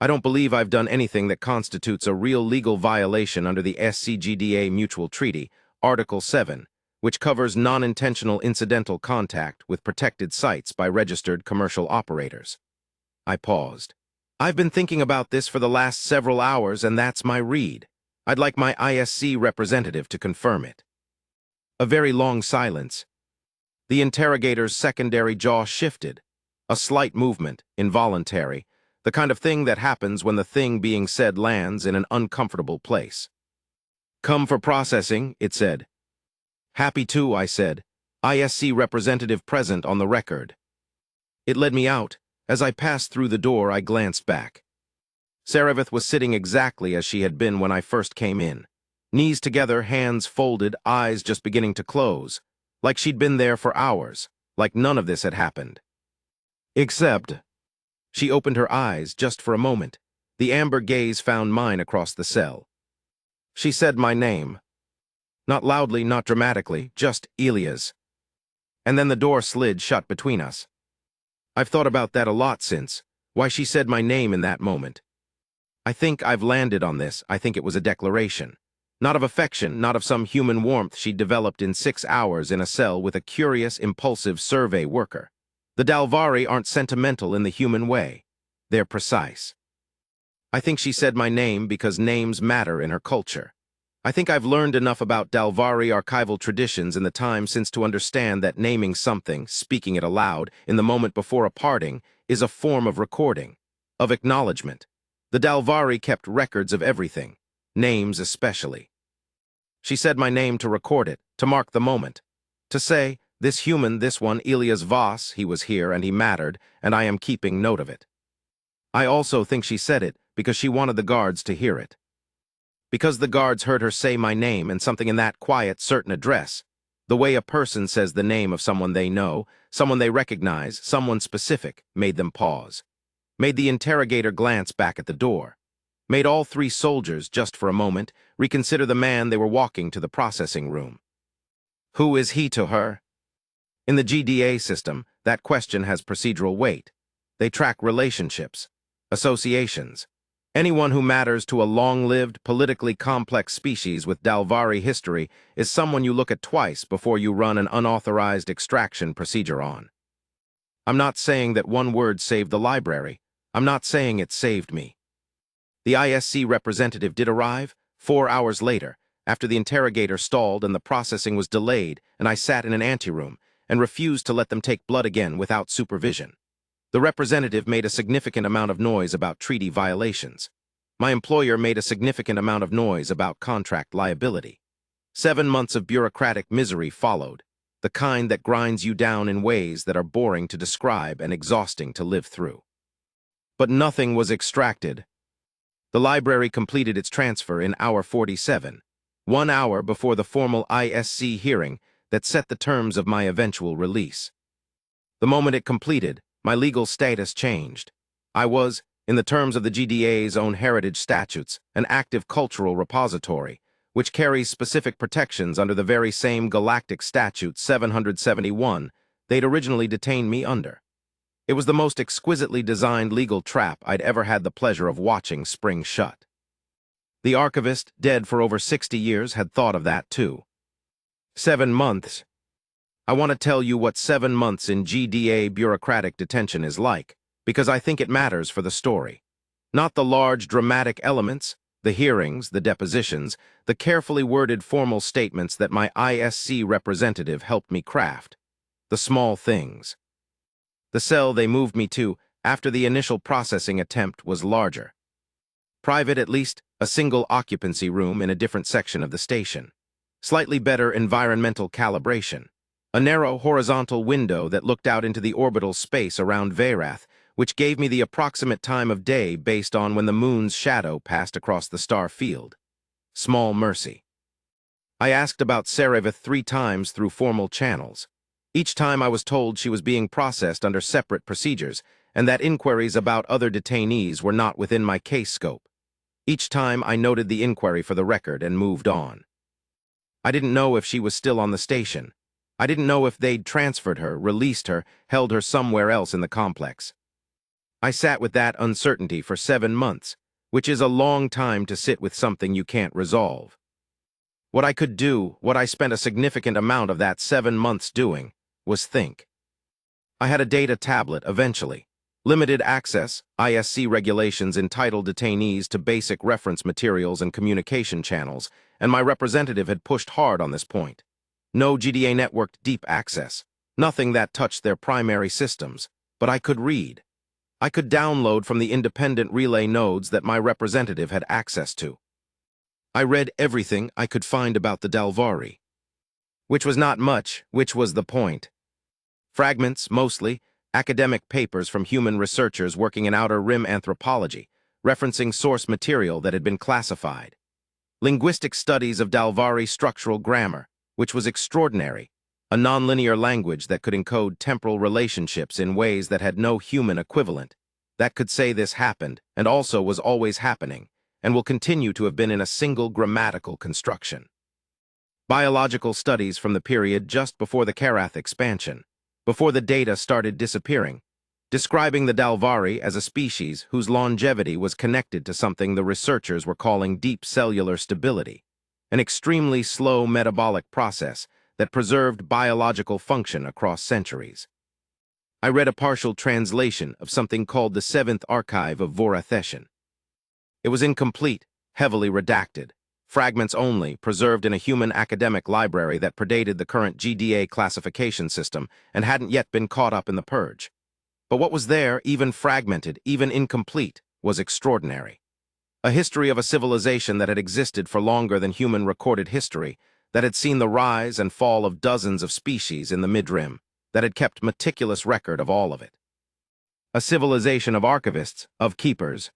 I don't believe I've done anything that constitutes a real legal violation under the SCGDA Mutual Treaty, Article 7, which covers non-intentional incidental contact with protected sites by registered commercial operators. I paused. I've been thinking about this for the last several hours, and that's my read. I'd like my ISC representative to confirm it. A very long silence. The interrogator's secondary jaw shifted. A slight movement, involuntary, the kind of thing that happens when the thing being said lands in an uncomfortable place. Come for processing, it said. Happy to, I said. ISC representative present on the record. It led me out. As I passed through the door, I glanced back. Sarevith was sitting exactly as she had been when I first came in. Knees together, hands folded, eyes just beginning to close. Like she'd been there for hours, like none of this had happened. Except, she opened her eyes just for a moment. The amber gaze found mine across the cell. She said my name. Not loudly, not dramatically, just Elias. And then the door slid shut between us. I've thought about that a lot since, why she said my name in that moment. I think I've landed on this. I think it was a declaration. Not of affection, not of some human warmth she'd developed in 6 hours in a cell with a curious, impulsive survey worker. The Dalvari aren't sentimental in the human way. They're precise. I think she said my name because names matter in her culture. I think I've learned enough about Dalvari archival traditions in the time since to understand that naming something, speaking it aloud, in the moment before a parting, is a form of recording, of acknowledgement. The Dalvari kept records of everything, names especially. She said my name to record it, to mark the moment, to say, this human, this one, Elias Voss, he was here and he mattered, and I am keeping note of it. I also think she said it because she wanted the guards to hear it. Because the guards heard her say my name and something in that quiet, certain address, the way a person says the name of someone they know, someone they recognize, someone specific, made them pause. Made the interrogator glance back at the door. Made all three soldiers, just for a moment, reconsider the man they were walking to the processing room. Who is he to her? In the GDA system, that question has procedural weight. They track relationships, associations. Anyone who matters to a long-lived, politically complex species with Dalvari history is someone you look at twice before you run an unauthorized extraction procedure on. I'm not saying that one word saved the library. I'm not saying it saved me. The ISC representative did arrive 4 hours later, after the interrogator stalled and the processing was delayed, and I sat in an anteroom and refused to let them take blood again without supervision. The representative made a significant amount of noise about treaty violations. My employer made a significant amount of noise about contract liability. 7 months of bureaucratic misery followed, the kind that grinds you down in ways that are boring to describe and exhausting to live through. But nothing was extracted. The library completed its transfer in hour 47, 1 hour before the formal ISC hearing that set the terms of my eventual release. The moment it completed, my legal status changed. I was, in the terms of the GDA's own heritage statutes, an active cultural repository, which carries specific protections under the very same galactic statute 771 they'd originally detained me under. It was the most exquisitely designed legal trap I'd ever had the pleasure of watching spring shut. The archivist, dead for over 60 years, had thought of that too. 7 months. I want to tell you what 7 months in GDA bureaucratic detention is like, because I think it matters for the story. Not the large dramatic elements, the hearings, the depositions, the carefully worded formal statements that my ISC representative helped me craft. The small things. The cell they moved me to after the initial processing attempt was larger. Private at least, a single occupancy room in a different section of the station. Slightly better environmental calibration. A narrow horizontal window that looked out into the orbital space around Veyrath, which gave me the approximate time of day based on when the moon's shadow passed across the star field. Small mercy. I asked about Serevith 3 times through formal channels. Each time I was told she was being processed under separate procedures, and that inquiries about other detainees were not within my case scope. Each time I noted the inquiry for the record and moved on. I didn't know if she was still on the station. I didn't know if they'd transferred her, released her, held her somewhere else in the complex. I sat with that uncertainty for 7 months, which is a long time to sit with something you can't resolve. What I could do, what I spent a significant amount of that 7 months doing, was think. I had a data tablet eventually. Limited access, ISC regulations entitled detainees to basic reference materials and communication channels, and my representative had pushed hard on this point. No GDA networked deep access, nothing that touched their primary systems, but I could read. I could download from the independent relay nodes that my representative had access to. I read everything I could find about the Dalvari. Which was not much, which was the point. Fragments, mostly, academic papers from human researchers working in outer rim anthropology, referencing source material that had been classified. Linguistic studies of Dalvari structural grammar, which was extraordinary, a nonlinear language that could encode temporal relationships in ways that had no human equivalent, that could say this happened, and also was always happening, and will continue to have been in a single grammatical construction. Biological studies from the period just before the Karath expansion, before the data started disappearing, describing the Dalvari as a species whose longevity was connected to something the researchers were calling deep cellular stability, an extremely slow metabolic process that preserved biological function across centuries. I read a partial translation of something called the 7th Archive of Voratheshan. It was incomplete, heavily redacted, fragments only, preserved in a human academic library that predated the current GDA classification system and hadn't yet been caught up in the purge. But what was there, even fragmented, even incomplete, was extraordinary. A history of a civilization that had existed for longer than human recorded history, that had seen the rise and fall of dozens of species in the mid-rim, that had kept meticulous record of all of it. A civilization of archivists, of keepers.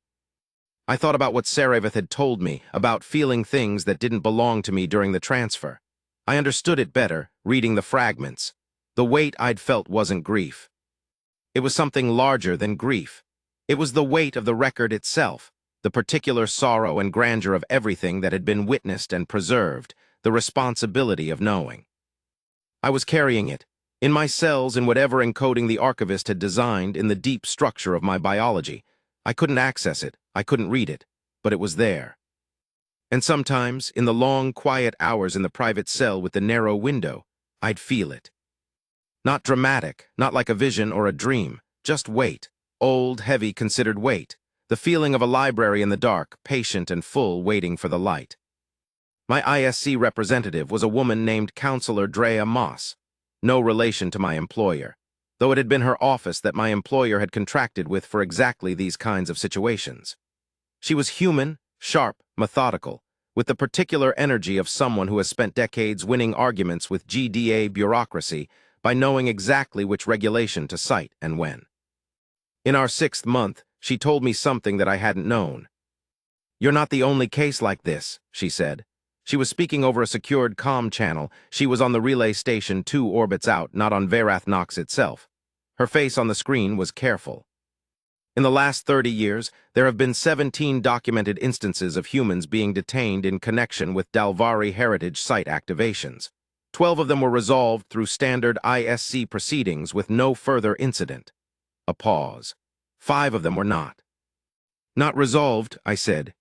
I thought about what Sarevith had told me about feeling things that didn't belong to me during the transfer. I understood it better, reading the fragments. The weight I'd felt wasn't grief. It was something larger than grief. It was the weight of the record itself, the particular sorrow and grandeur of everything that had been witnessed and preserved, the responsibility of knowing. I was carrying it, in my cells, in whatever encoding the archivist had designed in the deep structure of my biology. I couldn't access it, I couldn't read it, but it was there. And sometimes, in the long, quiet hours in the private cell with the narrow window, I'd feel it. Not dramatic, not like a vision or a dream, just weight, old, heavy, considered weight, the feeling of a library in the dark, patient and full, waiting for the light. My ISC representative was a woman named Counselor Drea Moss, no relation to my employer, though it had been her office that my employer had contracted with for exactly these kinds of situations. She was human, sharp, methodical, with the particular energy of someone who has spent decades winning arguments with GDA bureaucracy by knowing exactly which regulation to cite and when. In our 6th month, she told me something that I hadn't known. "You're not the only case like this," she said. She was speaking over a secured comm channel. She was on the relay station 2 orbits out, not on Verath Nox itself. Her face on the screen was careful. "In the last 30 years, there have been 17 documented instances of humans being detained in connection with Dalvari Heritage Site activations. 12 of them were resolved through standard ISC proceedings with no further incident." A pause. 5 of them were not. "Not resolved," I said.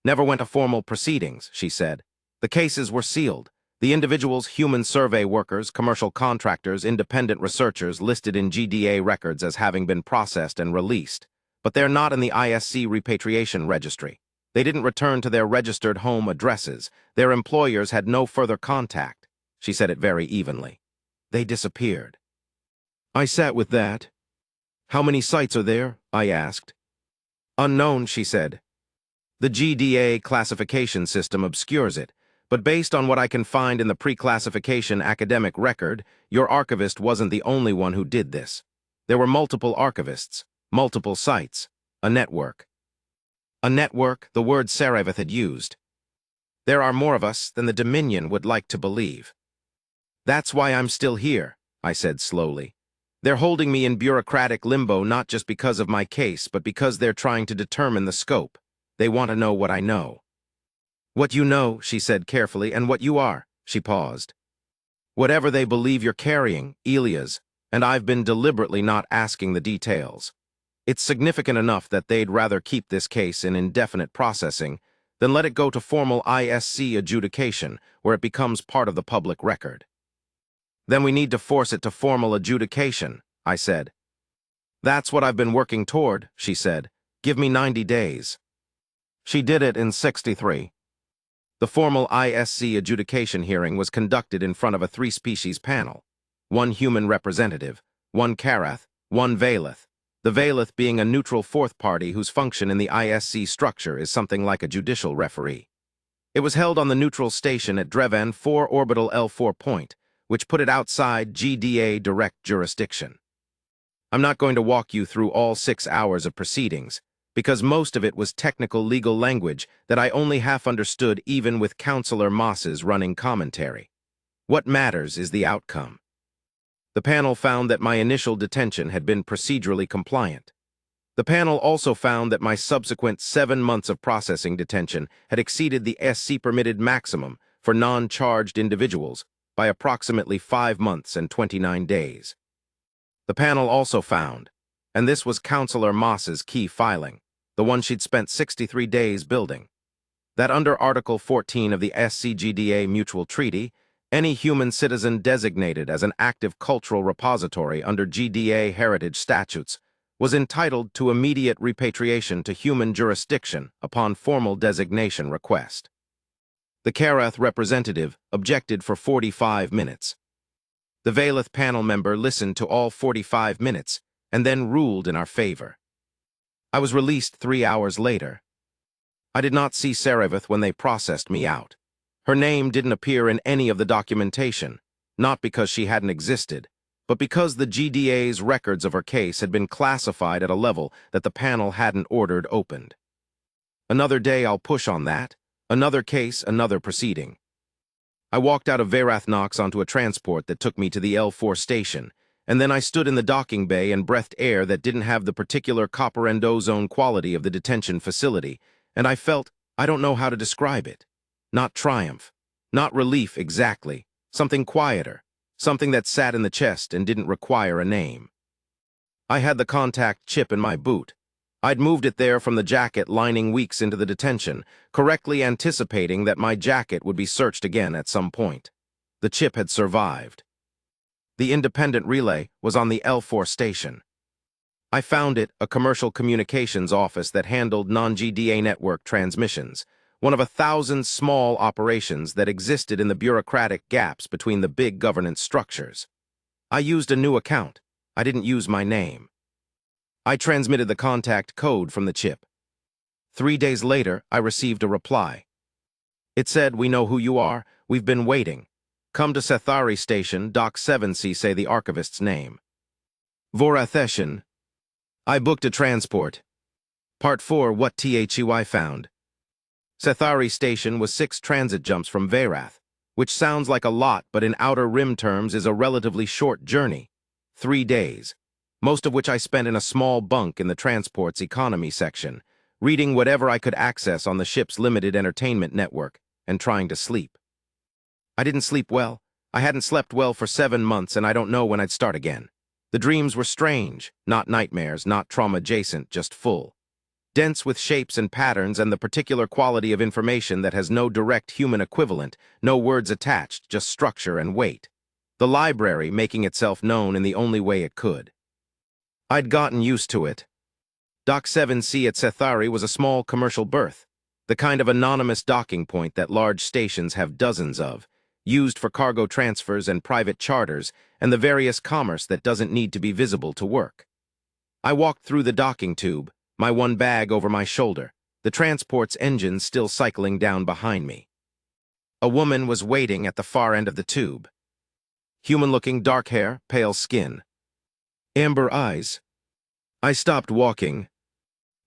"Never went to formal proceedings," she said. "The cases were sealed. The individuals, human survey workers, commercial contractors, independent researchers listed in GDA records as having been processed and released. But they're not in the ISC repatriation registry. They didn't return to their registered home addresses. Their employers had no further contact." She said it very evenly. "They disappeared." I sat with that. "How many sites are there?" I asked. "Unknown," she said. "The GDA classification system obscures it, but based on what I can find in the pre-classification academic record, your archivist wasn't the only one who did this. There were multiple archivists, multiple sites, a network." A network, the word Sarevith had used. "There are more of us than the Dominion would like to believe." "That's why I'm still here," I said slowly. "They're holding me in bureaucratic limbo not just because of my case, but because they're trying to determine the scope. They want to know what I know." "What you know," she said carefully, "and what you are." She paused. "Whatever they believe you're carrying, Elias, and I've been deliberately not asking the details. It's significant enough that they'd rather keep this case in indefinite processing than let it go to formal ISC adjudication, where it becomes part of the public record." "Then we need to force it to formal adjudication," I said. "That's what I've been working toward," she said. "Give me 90 days. She did it in 63. The formal ISC adjudication hearing was conducted in front of a 3-species panel. 1 human representative, 1 Karath, 1 Valeth, the Valeth being a neutral 4th party whose function in the ISC structure is something like a judicial referee. It was held on the neutral station at Drevan 4 orbital L4 point, which put it outside GDA direct jurisdiction. I'm not going to walk you through all 6 hours of proceedings, because most of it was technical legal language that I only half understood even with Counselor Moss's running commentary. What matters is the outcome. The panel found that my initial detention had been procedurally compliant. The panel also found that my subsequent 7 months of processing detention had exceeded the SC-permitted maximum for non-charged individuals by approximately 5 months and 29 days. The panel also found, and this was Counselor Moss's key filing, the one she'd spent 63 days building, that under Article 14 of the SCGDA Mutual Treaty, any human citizen designated as an active cultural repository under GDA heritage statutes was entitled to immediate repatriation to human jurisdiction upon formal designation request. The Karath representative objected for 45 minutes. The Valeth panel member listened to all 45 minutes and then ruled in our favor. I was released 3 hours later. I did not see Sarevith when they processed me out. Her name didn't appear in any of the documentation, not because she hadn't existed, but because the GDA's records of her case had been classified at a level that the panel hadn't ordered opened. Another day I'll push on that. Another case, another proceeding. I walked out of Verath Knox onto a transport that took me to the L4 station, and then I stood in the docking bay and breathed air that didn't have the particular copper and ozone quality of the detention facility, and I felt, I don't know how to describe it. Not triumph. Not relief exactly. Something quieter. Something that sat in the chest and didn't require a name. I had the contact chip in my boot. I'd moved it there from the jacket lining weeks into the detention, correctly anticipating that my jacket would be searched again at some point. The chip had survived. The independent relay was on the L4 station. I found it, a commercial communications office that handled non-GDA network transmissions, one of 1,000 small operations that existed in the bureaucratic gaps between the big governance structures. I used a new account. I didn't use my name. I transmitted the contact code from the chip. 3 days later, I received a reply. It said, "We know who you are. We've been waiting. Come to Sethari Station, Dock 7C, say the archivist's name." Voratheshan. I booked a transport. Part 4, what THU I found. Sethari Station was 6 transit jumps from Verath, which sounds like a lot, but in Outer Rim terms is a relatively short journey. 3 days. Most of which I spent in a small bunk in the transport's economy section, reading whatever I could access on the ship's limited entertainment network, and trying to sleep. I didn't sleep well. I hadn't slept well for 7 months, and I don't know when I'd start again. The dreams were strange, not nightmares, not trauma-adjacent, just full. Dense with shapes and patterns and the particular quality of information that has no direct human equivalent, no words attached, just structure and weight. The library making itself known in the only way it could. I'd gotten used to it. Dock 7C at Sethari was a small commercial berth, the kind of anonymous docking point that large stations have dozens of, used for cargo transfers and private charters and the various commerce that doesn't need to be visible to work. I walked through the docking tube, my one bag over my shoulder, the transport's engine still cycling down behind me. A woman was waiting at the far end of the tube. Human-looking, dark hair, pale skin. Amber eyes. I stopped walking.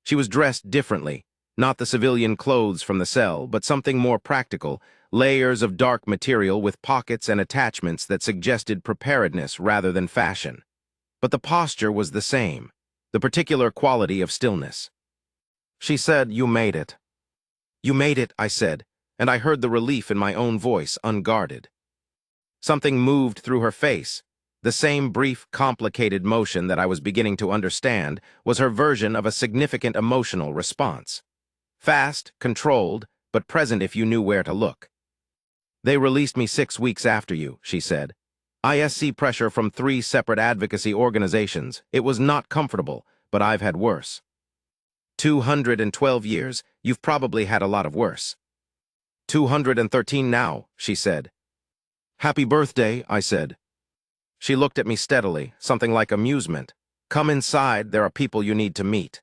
She was dressed differently, not the civilian clothes from the cell, but something more practical, layers of dark material with pockets and attachments that suggested preparedness rather than fashion. But the posture was the same, the particular quality of stillness. She said, "You made it." "You made it," I said, and I heard the relief in my own voice, unguarded. Something moved through her face. The same brief, complicated motion that I was beginning to understand was her version of a significant emotional response. Fast, controlled, but present if you knew where to look. "They released me 6 weeks after you," she said. "ISC pressure from 3 separate advocacy organizations. It was not comfortable, but I've had worse." 212 years, you've probably had a lot of worse. 213 now, she said. "Happy birthday," I said. She looked at me steadily, something like amusement. "Come inside, there are people you need to meet."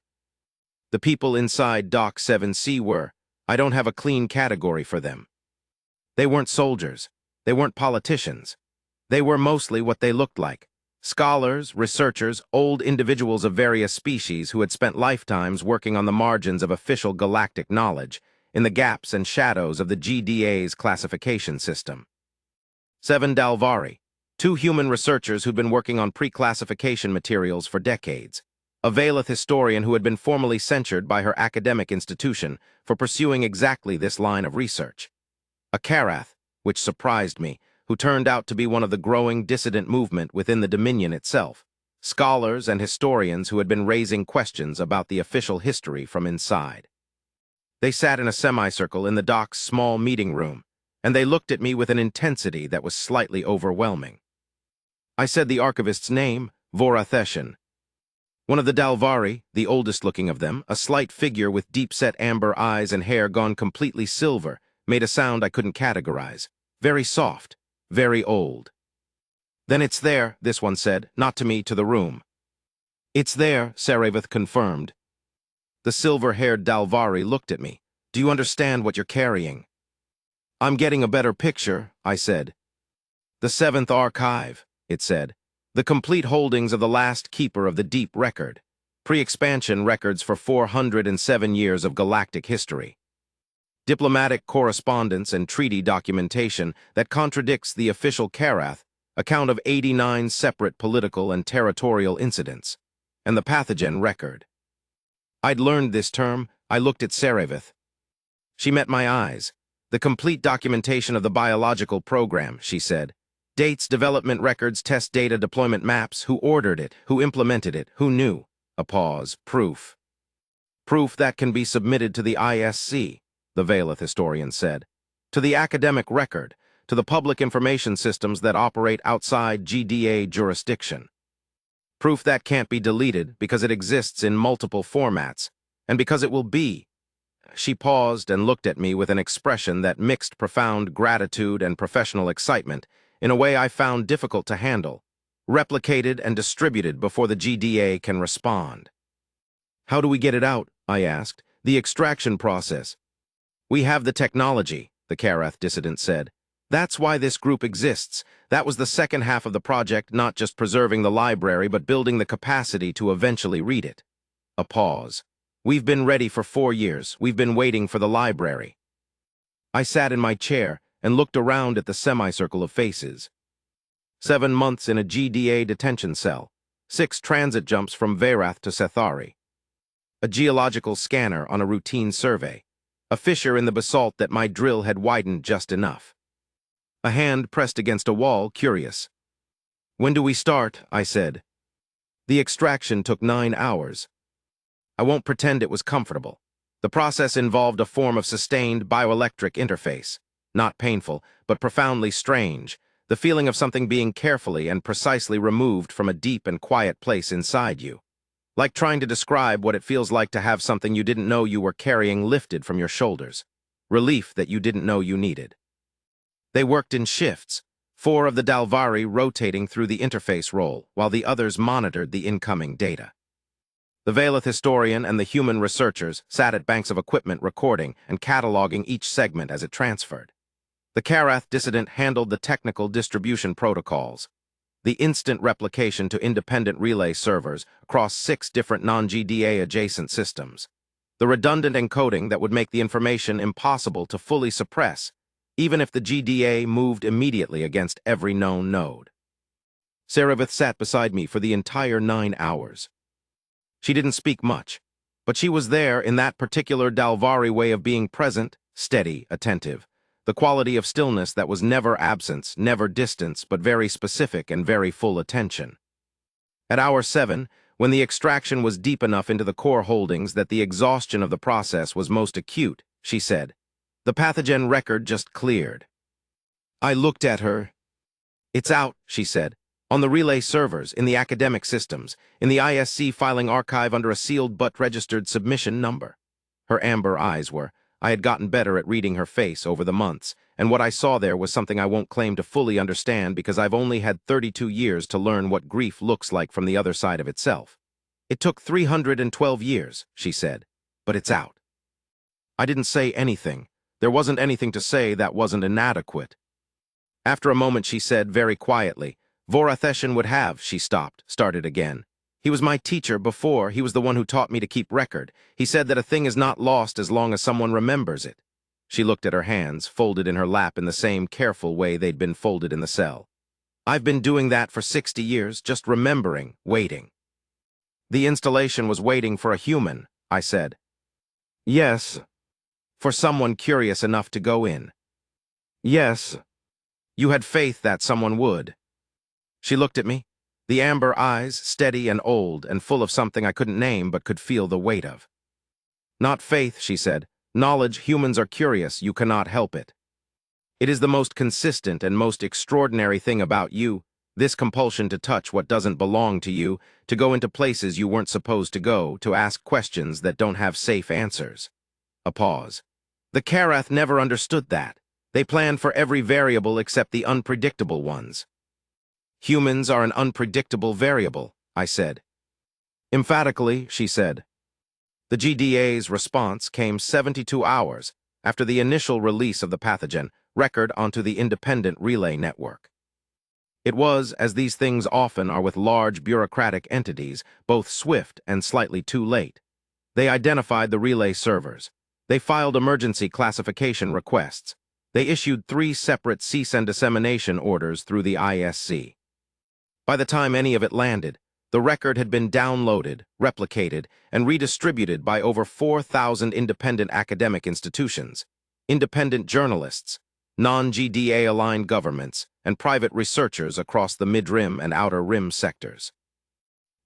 The people inside Dock 7C were, I don't have a clean category for them. They weren't soldiers. They weren't politicians. They were mostly what they looked like. Scholars, researchers, old individuals of various species who had spent lifetimes working on the margins of official galactic knowledge, in the gaps and shadows of the GDA's classification system. 7 Dalvari. 2 human researchers who'd been working on pre-classification materials for decades. A Veloth historian who had been formally censured by her academic institution for pursuing exactly this line of research. A Karath, which surprised me, who turned out to be one of the growing dissident movement within the Dominion itself. Scholars and historians who had been raising questions about the official history from inside. They sat in a semicircle in the dock's small meeting room, and they looked at me with an intensity that was slightly overwhelming. I said the archivist's name, Voratheshan. One of the Dalvari, the oldest-looking of them, a slight figure with deep-set amber eyes and hair gone completely silver, made a sound I couldn't categorize. Very soft, very old. "Then it's there," this one said, not to me, to the room. "It's there," Saravath confirmed. The silver-haired Dalvari looked at me. "Do you understand what you're carrying?" "I'm getting a better picture," I said. "The 7th Archive," it said. The complete holdings of the last keeper of the deep record, pre-expansion records for 407 years of galactic history. Diplomatic correspondence and treaty documentation that contradicts the official Karath account of 89 separate political and territorial incidents, and the pathogen record. I'd learned this term. I looked at Serevith. She met my eyes. The complete documentation of the biological program, she said. Dates, development records, test data, deployment maps, who ordered it, who implemented it, who knew. A pause. Proof. Proof that can be submitted to the ISC, the Valeth historian said. To the academic record, to the public information systems that operate outside GDA jurisdiction. Proof that can't be deleted because it exists in multiple formats, and because it will be. She paused and looked at me with an expression that mixed profound gratitude and professional excitement in a way I found difficult to handle, replicated and distributed before the GDA can respond. How do we get it out? I asked. The extraction process. We have the technology, the Karath dissident said. That's why this group exists. That was the second half of the project, not just preserving the library, but building the capacity to eventually read it. A pause. We've been ready for 4 years. We've been waiting for the library. I sat in my chair and looked around at the semicircle of faces. 7 months in a GDA detention cell. 6 transit jumps from Verath to Sethari. A geological scanner on a routine survey. A fissure in the basalt that my drill had widened just enough. A hand pressed against a wall, curious. When do we start? I said. The extraction took 9 hours. I won't pretend it was comfortable. The process involved a form of sustained bioelectric interface. Not painful, but profoundly strange. The feeling of something being carefully and precisely removed from a deep and quiet place inside you. Like trying to describe what it feels like to have something you didn't know you were carrying lifted from your shoulders. Relief that you didn't know you needed. They worked in shifts, 4 of the Dalvari rotating through the interface role, while the others monitored the incoming data. The Valeth historian and the human researchers sat at banks of equipment recording and cataloging each segment as it transferred. The Karath dissident handled the technical distribution protocols, the instant replication to independent relay servers across 6 different non-GDA adjacent systems, the redundant encoding that would make the information impossible to fully suppress, even if the GDA moved immediately against every known node. Serevith sat beside me for the entire 9 hours. She didn't speak much, but she was there in that particular Dalvari way of being present, steady, attentive, the quality of stillness that was never absence, never distance, but very specific and very full attention. At hour 7, when the extraction was deep enough into the core holdings that the exhaustion of the process was most acute, she said, "The pathogen record just cleared." I looked at her. "It's out," she said, "on the relay servers, in the academic systems, in the ISC filing archive under a sealed but registered submission number." Her amber eyes were. I had gotten better at reading her face over the months, and what I saw there was something I won't claim to fully understand because I've only had 32 years to learn what grief looks like from the other side of itself. "It took 312 years, she said, "but it's out." I didn't say anything. There wasn't anything to say that wasn't inadequate. After a moment she said very quietly, "Voratheshan would have," she stopped, started again. "He was my teacher before. He was the one who taught me to keep record. He said that a thing is not lost as long as someone remembers it." She looked at her hands, folded in her lap in the same careful way they'd been folded in the cell. "I've been doing that for 60 years, just remembering, waiting." "The installation was waiting for a human," I said. "Yes. For someone curious enough to go in." "Yes. You had faith that someone would." She looked at me, the amber eyes steady and old and full of something I couldn't name but could feel the weight of. "Not faith," she said. "Knowledge. Humans are curious. You cannot help it. It is the most consistent and most extraordinary thing about you, this compulsion to touch what doesn't belong to you, to go into places you weren't supposed to go, to ask questions that don't have safe answers." A pause. "The Karath never understood that. They planned for every variable except the unpredictable ones." "Humans are an unpredictable variable," I said. Emphatically, she said. The GDA's response came 72 hours after the initial release of the pathogen record onto the independent relay network. It was, as these things often are with large bureaucratic entities, both swift and slightly too late. They identified the relay servers. They filed emergency classification requests. They issued 3 separate cease and dissemination orders through the ISC. By the time any of it landed, the record had been downloaded, replicated, and redistributed by over 4,000 independent academic institutions, independent journalists, non-GDA-aligned governments, and private researchers across the mid-rim and outer rim sectors.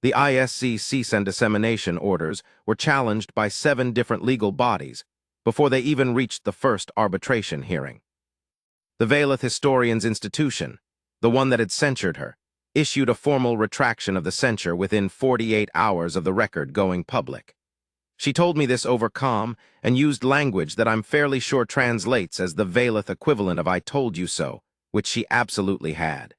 The ISC cease and dissemination orders were challenged by 7 different legal bodies before they even reached the first arbitration hearing. The Vailith Historians Institution, the one that had censured her, issued a formal retraction of the censure within 48 hours of the record going public. She told me this over comm and used language that I'm fairly sure translates as the Vailith equivalent of "I told you so," which she absolutely had.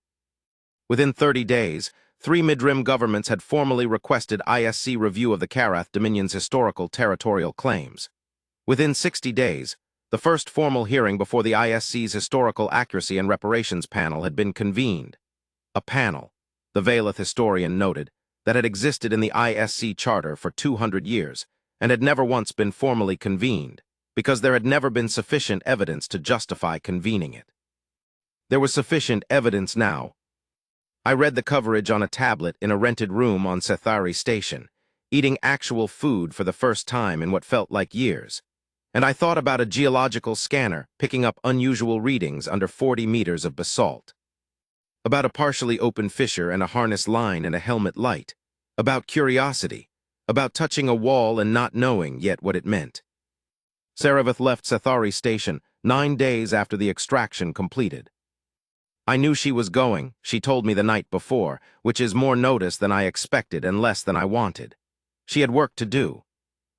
Within 30 days, 3 mid-rim governments had formally requested ISC review of the Karath Dominion's historical territorial claims. Within 60 days, the first formal hearing before the ISC's Historical Accuracy and Reparations Panel had been convened. A panel, the Vailith historian noted, that had existed in the ISC charter for 200 years and had never once been formally convened because there had never been sufficient evidence to justify convening it. There was sufficient evidence now. I read the coverage on a tablet in a rented room on Sethari Station, eating actual food for the first time in what felt like years, and I thought about a geological scanner picking up unusual readings under 40 meters of basalt. About a partially open fissure and a harness line and a helmet light. About curiosity. About touching a wall and not knowing yet what it meant. Saravath left Sethari Station 9 days after the extraction completed. I knew she was going, she told me the night before, which is more notice than I expected and less than I wanted. She had work to do.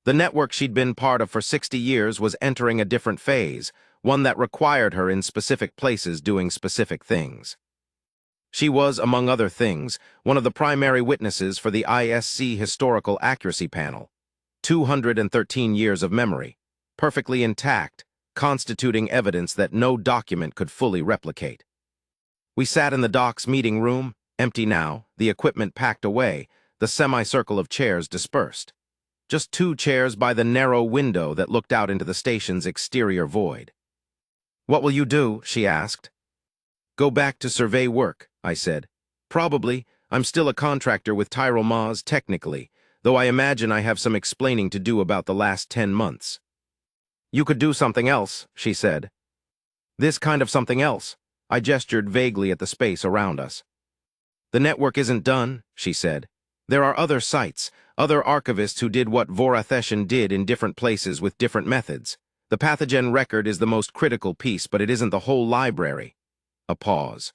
The network she'd been part of for 60 years was entering a different phase, one that required her in specific places doing specific things. She was, among other things, one of the primary witnesses for the ISC Historical Accuracy Panel. 213 years of memory, perfectly intact, constituting evidence that no document could fully replicate. We sat in the docks meeting room, empty now, the equipment packed away, the semicircle of chairs dispersed. Just 2 chairs by the narrow window that looked out into the station's exterior void. "What will you do?" she asked. "Go back to survey work," I said. "Probably. I'm still a contractor with Tyrell Maz technically, though I imagine I have some explaining to do about the last 10 months. "You could do something else," she said. "This kind of something else." I gestured vaguely at the space around us. "The network isn't done," she said. "There are other sites, other archivists who did what Voratheshan did in different places with different methods. The pathogen record is the most critical piece, but it isn't the whole library." A pause.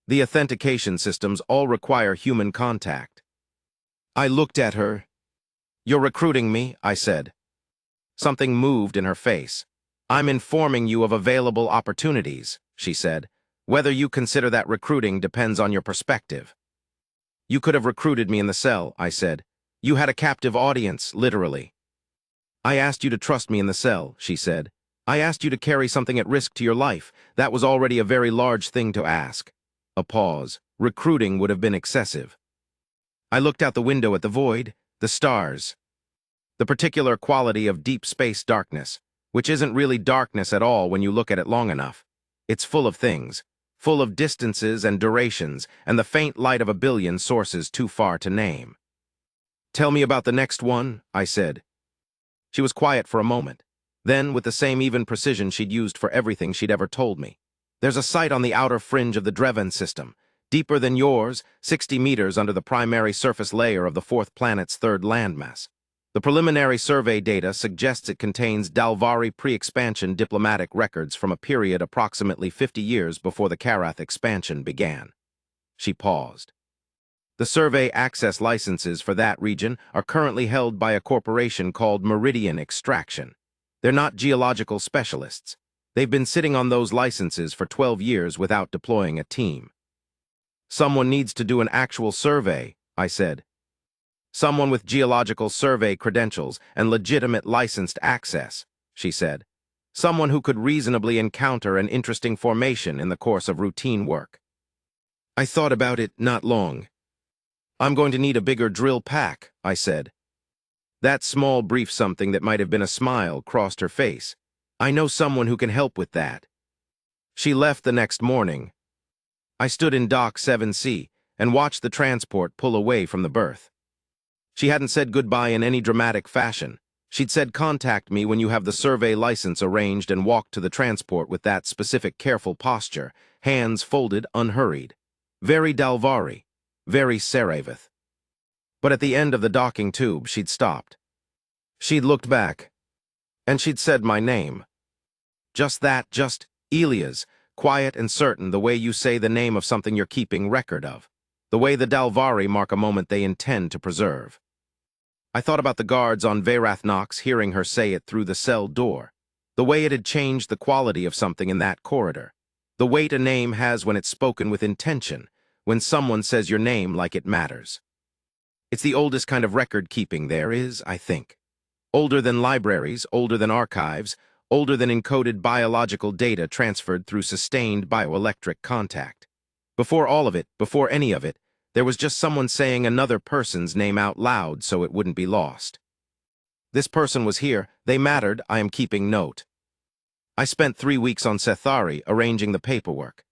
"The authentication systems all require human contact." I looked at her. "You're recruiting me," I said. Something moved in her face. "I'm informing you of available opportunities," she said. "Whether you consider that recruiting depends on your perspective." "You could have recruited me in the cell," I said. "You had a captive audience, literally." "I asked you to trust me in the cell," she said. "I asked you to carry something at risk to your life. That was already a very large thing to ask." A pause. Recruiting would have been excessive. I looked out the window at the void, the stars. The particular quality of deep space darkness, which isn't really darkness at all when you look at it long enough. It's full of things, full of distances and durations, and the faint light of a billion sources too far to name. "Tell me about the next one," I said. She was quiet for a moment. Then, with the same even precision she'd used for everything she'd ever told me. "There's a site on the outer fringe of the Dreven system, deeper than yours, 60 meters under the primary surface layer of the 4th planet's 3rd landmass. The preliminary survey data suggests it contains Dalvari pre-expansion diplomatic records from a period approximately 50 years before the Karath expansion began." She paused. "The survey access licenses for that region are currently held by a corporation called Meridian Extraction. They're not geological specialists. They've been sitting on those licenses for 12 years without deploying a team." "Someone needs to do an actual survey," I said. "Someone with geological survey credentials and legitimate licensed access," she said. "Someone who could reasonably encounter an interesting formation in the course of routine work." I thought about it not long. I'm going to need a bigger drill pack, I said. That small, brief something that might have been a smile crossed her face. I know someone who can help with that. She left the next morning. I stood in Dock 7C and watched the transport pull away from the berth. She hadn't said goodbye in any dramatic fashion. She'd said contact me when you have the survey license arranged and walked to the transport with that specific careful posture, hands folded, unhurried. Very Dalvari, very Saravath. But at the end of the docking tube, she'd stopped. She'd looked back, and she'd said my name. Just that, just Elias, quiet and certain, the way you say the name of something you're keeping record of. The way the Dalvari mark a moment they intend to preserve. I thought about the guards on Verath Nox hearing her say it through the cell door. The way it had changed the quality of something in that corridor. The weight a name has when it's spoken with intention, when someone says your name like it matters. It's the oldest kind of record-keeping there is, I think. Older than libraries, older than archives, older than encoded biological data transferred through sustained bioelectric contact. Before all of it, before any of it, there was just someone saying another person's name out loud so it wouldn't be lost. This person was here, they mattered, I am keeping note. I spent 3 weeks on Sethari arranging the paperwork.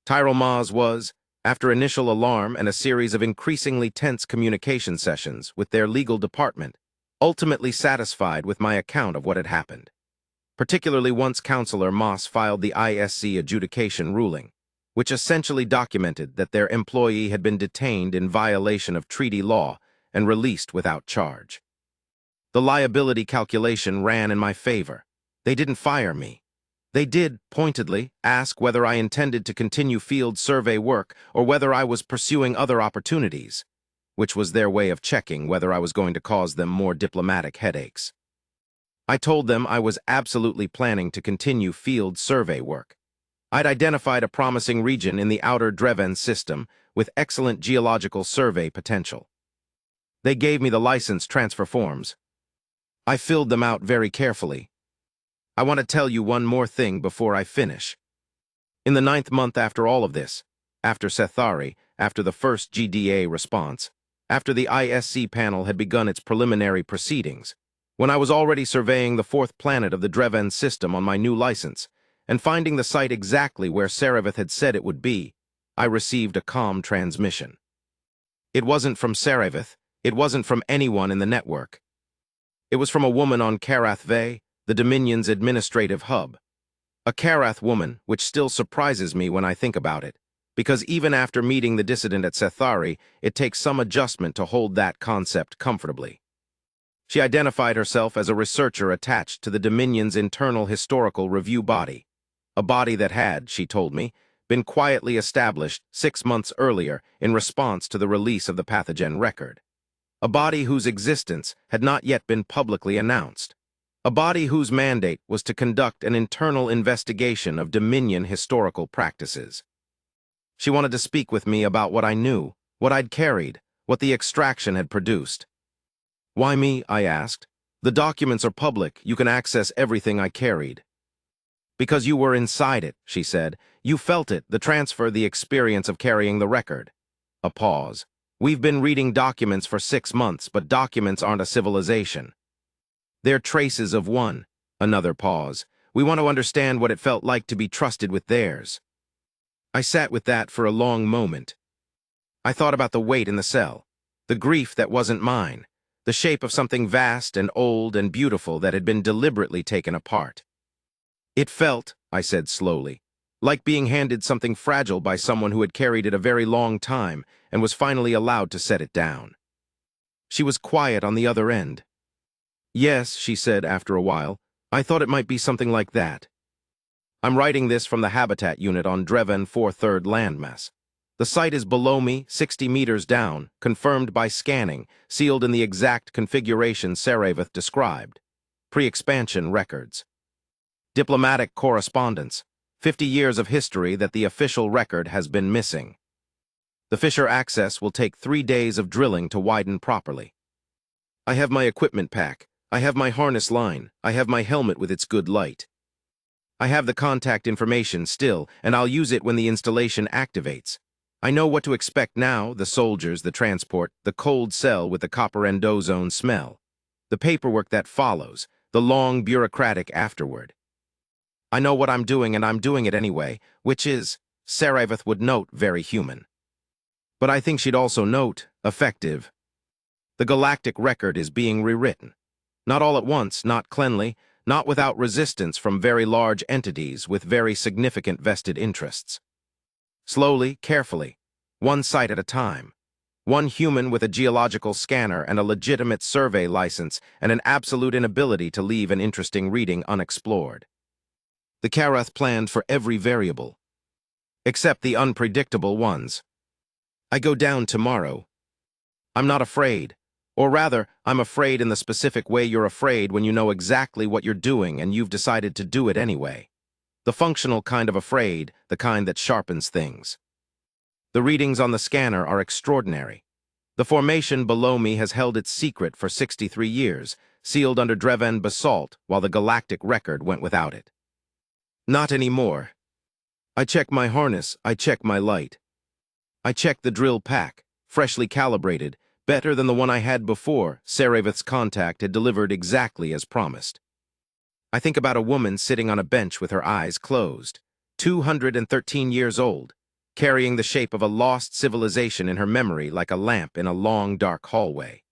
Tyrell Maz was, after initial alarm and a series of increasingly tense communication sessions with their legal department, ultimately satisfied with my account of what had happened. Particularly once Counselor Moss filed the ISC adjudication ruling, which essentially documented that their employee had been detained in violation of treaty law and released without charge. The liability calculation ran in my favor. They didn't fire me. They did, pointedly, ask whether I intended to continue field survey work or whether I was pursuing other opportunities, which was their way of checking whether I was going to cause them more diplomatic headaches. I told them I was absolutely planning to continue field survey work. I'd identified a promising region in the outer Dreven system with excellent geological survey potential. They gave me the license transfer forms. I filled them out very carefully. I want to tell you one more thing before I finish. In the 9th month after all of this, after Sethari, after the first GDA response, after the ISC panel had begun its preliminary proceedings, when I was already surveying the 4th planet of the Dreven system on my new license, and finding the site exactly where Saravath had said it would be, I received a calm transmission. It wasn't from Saravath, it wasn't from anyone in the network. It was from a woman on Karath Ve, the Dominion's administrative hub. A Karath woman, which still surprises me when I think about it, because even after meeting the dissident at Sethari, it takes some adjustment to hold that concept comfortably. She identified herself as a researcher attached to the Dominion's internal historical review body, a body that had, she told me, been quietly established 6 months earlier in response to the release of the pathogen record. A body whose existence had not yet been publicly announced. A body whose mandate was to conduct an internal investigation of Dominion historical practices. She wanted to speak with me about what I knew, what I'd carried, what the extraction had produced. Why me, I asked. The documents are public, you can access everything I carried. Because you were inside it, she said. You felt it, the transfer, the experience of carrying the record. A pause. We've been reading documents for 6 months, but documents aren't a civilization. They're traces of one. Another pause. We want to understand what it felt like to be trusted with theirs. I sat with that for a long moment. I thought about the weight in the cell, the grief that wasn't mine, the shape of something vast and old and beautiful that had been deliberately taken apart. It felt, I said slowly, like being handed something fragile by someone who had carried it a very long time and was finally allowed to set it down. She was quiet on the other end. Yes, she said after a while, I thought it might be something like that. I'm writing this from the Habitat Unit on Dreven 4/3 landmass. The site is below me, 60 meters down, confirmed by scanning, sealed in the exact configuration Saravath described. Pre-expansion records. Diplomatic correspondence. 50 years of history that the official record has been missing. The Fisher access will take 3 days of drilling to widen properly. I have my equipment pack. I have my harness line. I have my helmet with its good light. I have the contact information still, and I'll use it when the installation activates. I know what to expect now, the soldiers, the transport, the cold cell with the copper endozone smell, the paperwork that follows, the long bureaucratic afterward. I know what I'm doing and I'm doing it anyway, which is, Saravith would note, very human. But I think she'd also note, effective. The galactic record is being rewritten. Not all at once, not cleanly, not without resistance from very large entities with very significant vested interests. Slowly, carefully, one site at a time. One human with a geological scanner and a legitimate survey license and an absolute inability to leave an interesting reading unexplored. The Karath planned for every variable, except the unpredictable ones. I go down tomorrow. I'm not afraid. Or rather, I'm afraid in the specific way you're afraid when you know exactly what you're doing and you've decided to do it anyway. The functional kind of afraid, the kind that sharpens things. The readings on the scanner are extraordinary. The formation below me has held its secret for 63 years, sealed under Dreven basalt while the galactic record went without it. Not anymore. I check my harness, I check my light. I check the drill pack, freshly calibrated, better than the one I had before. Saravith's contact had delivered exactly as promised. I think about a woman sitting on a bench with her eyes closed, 213 years old, carrying the shape of a lost civilization in her memory like a lamp in a long, dark hallway.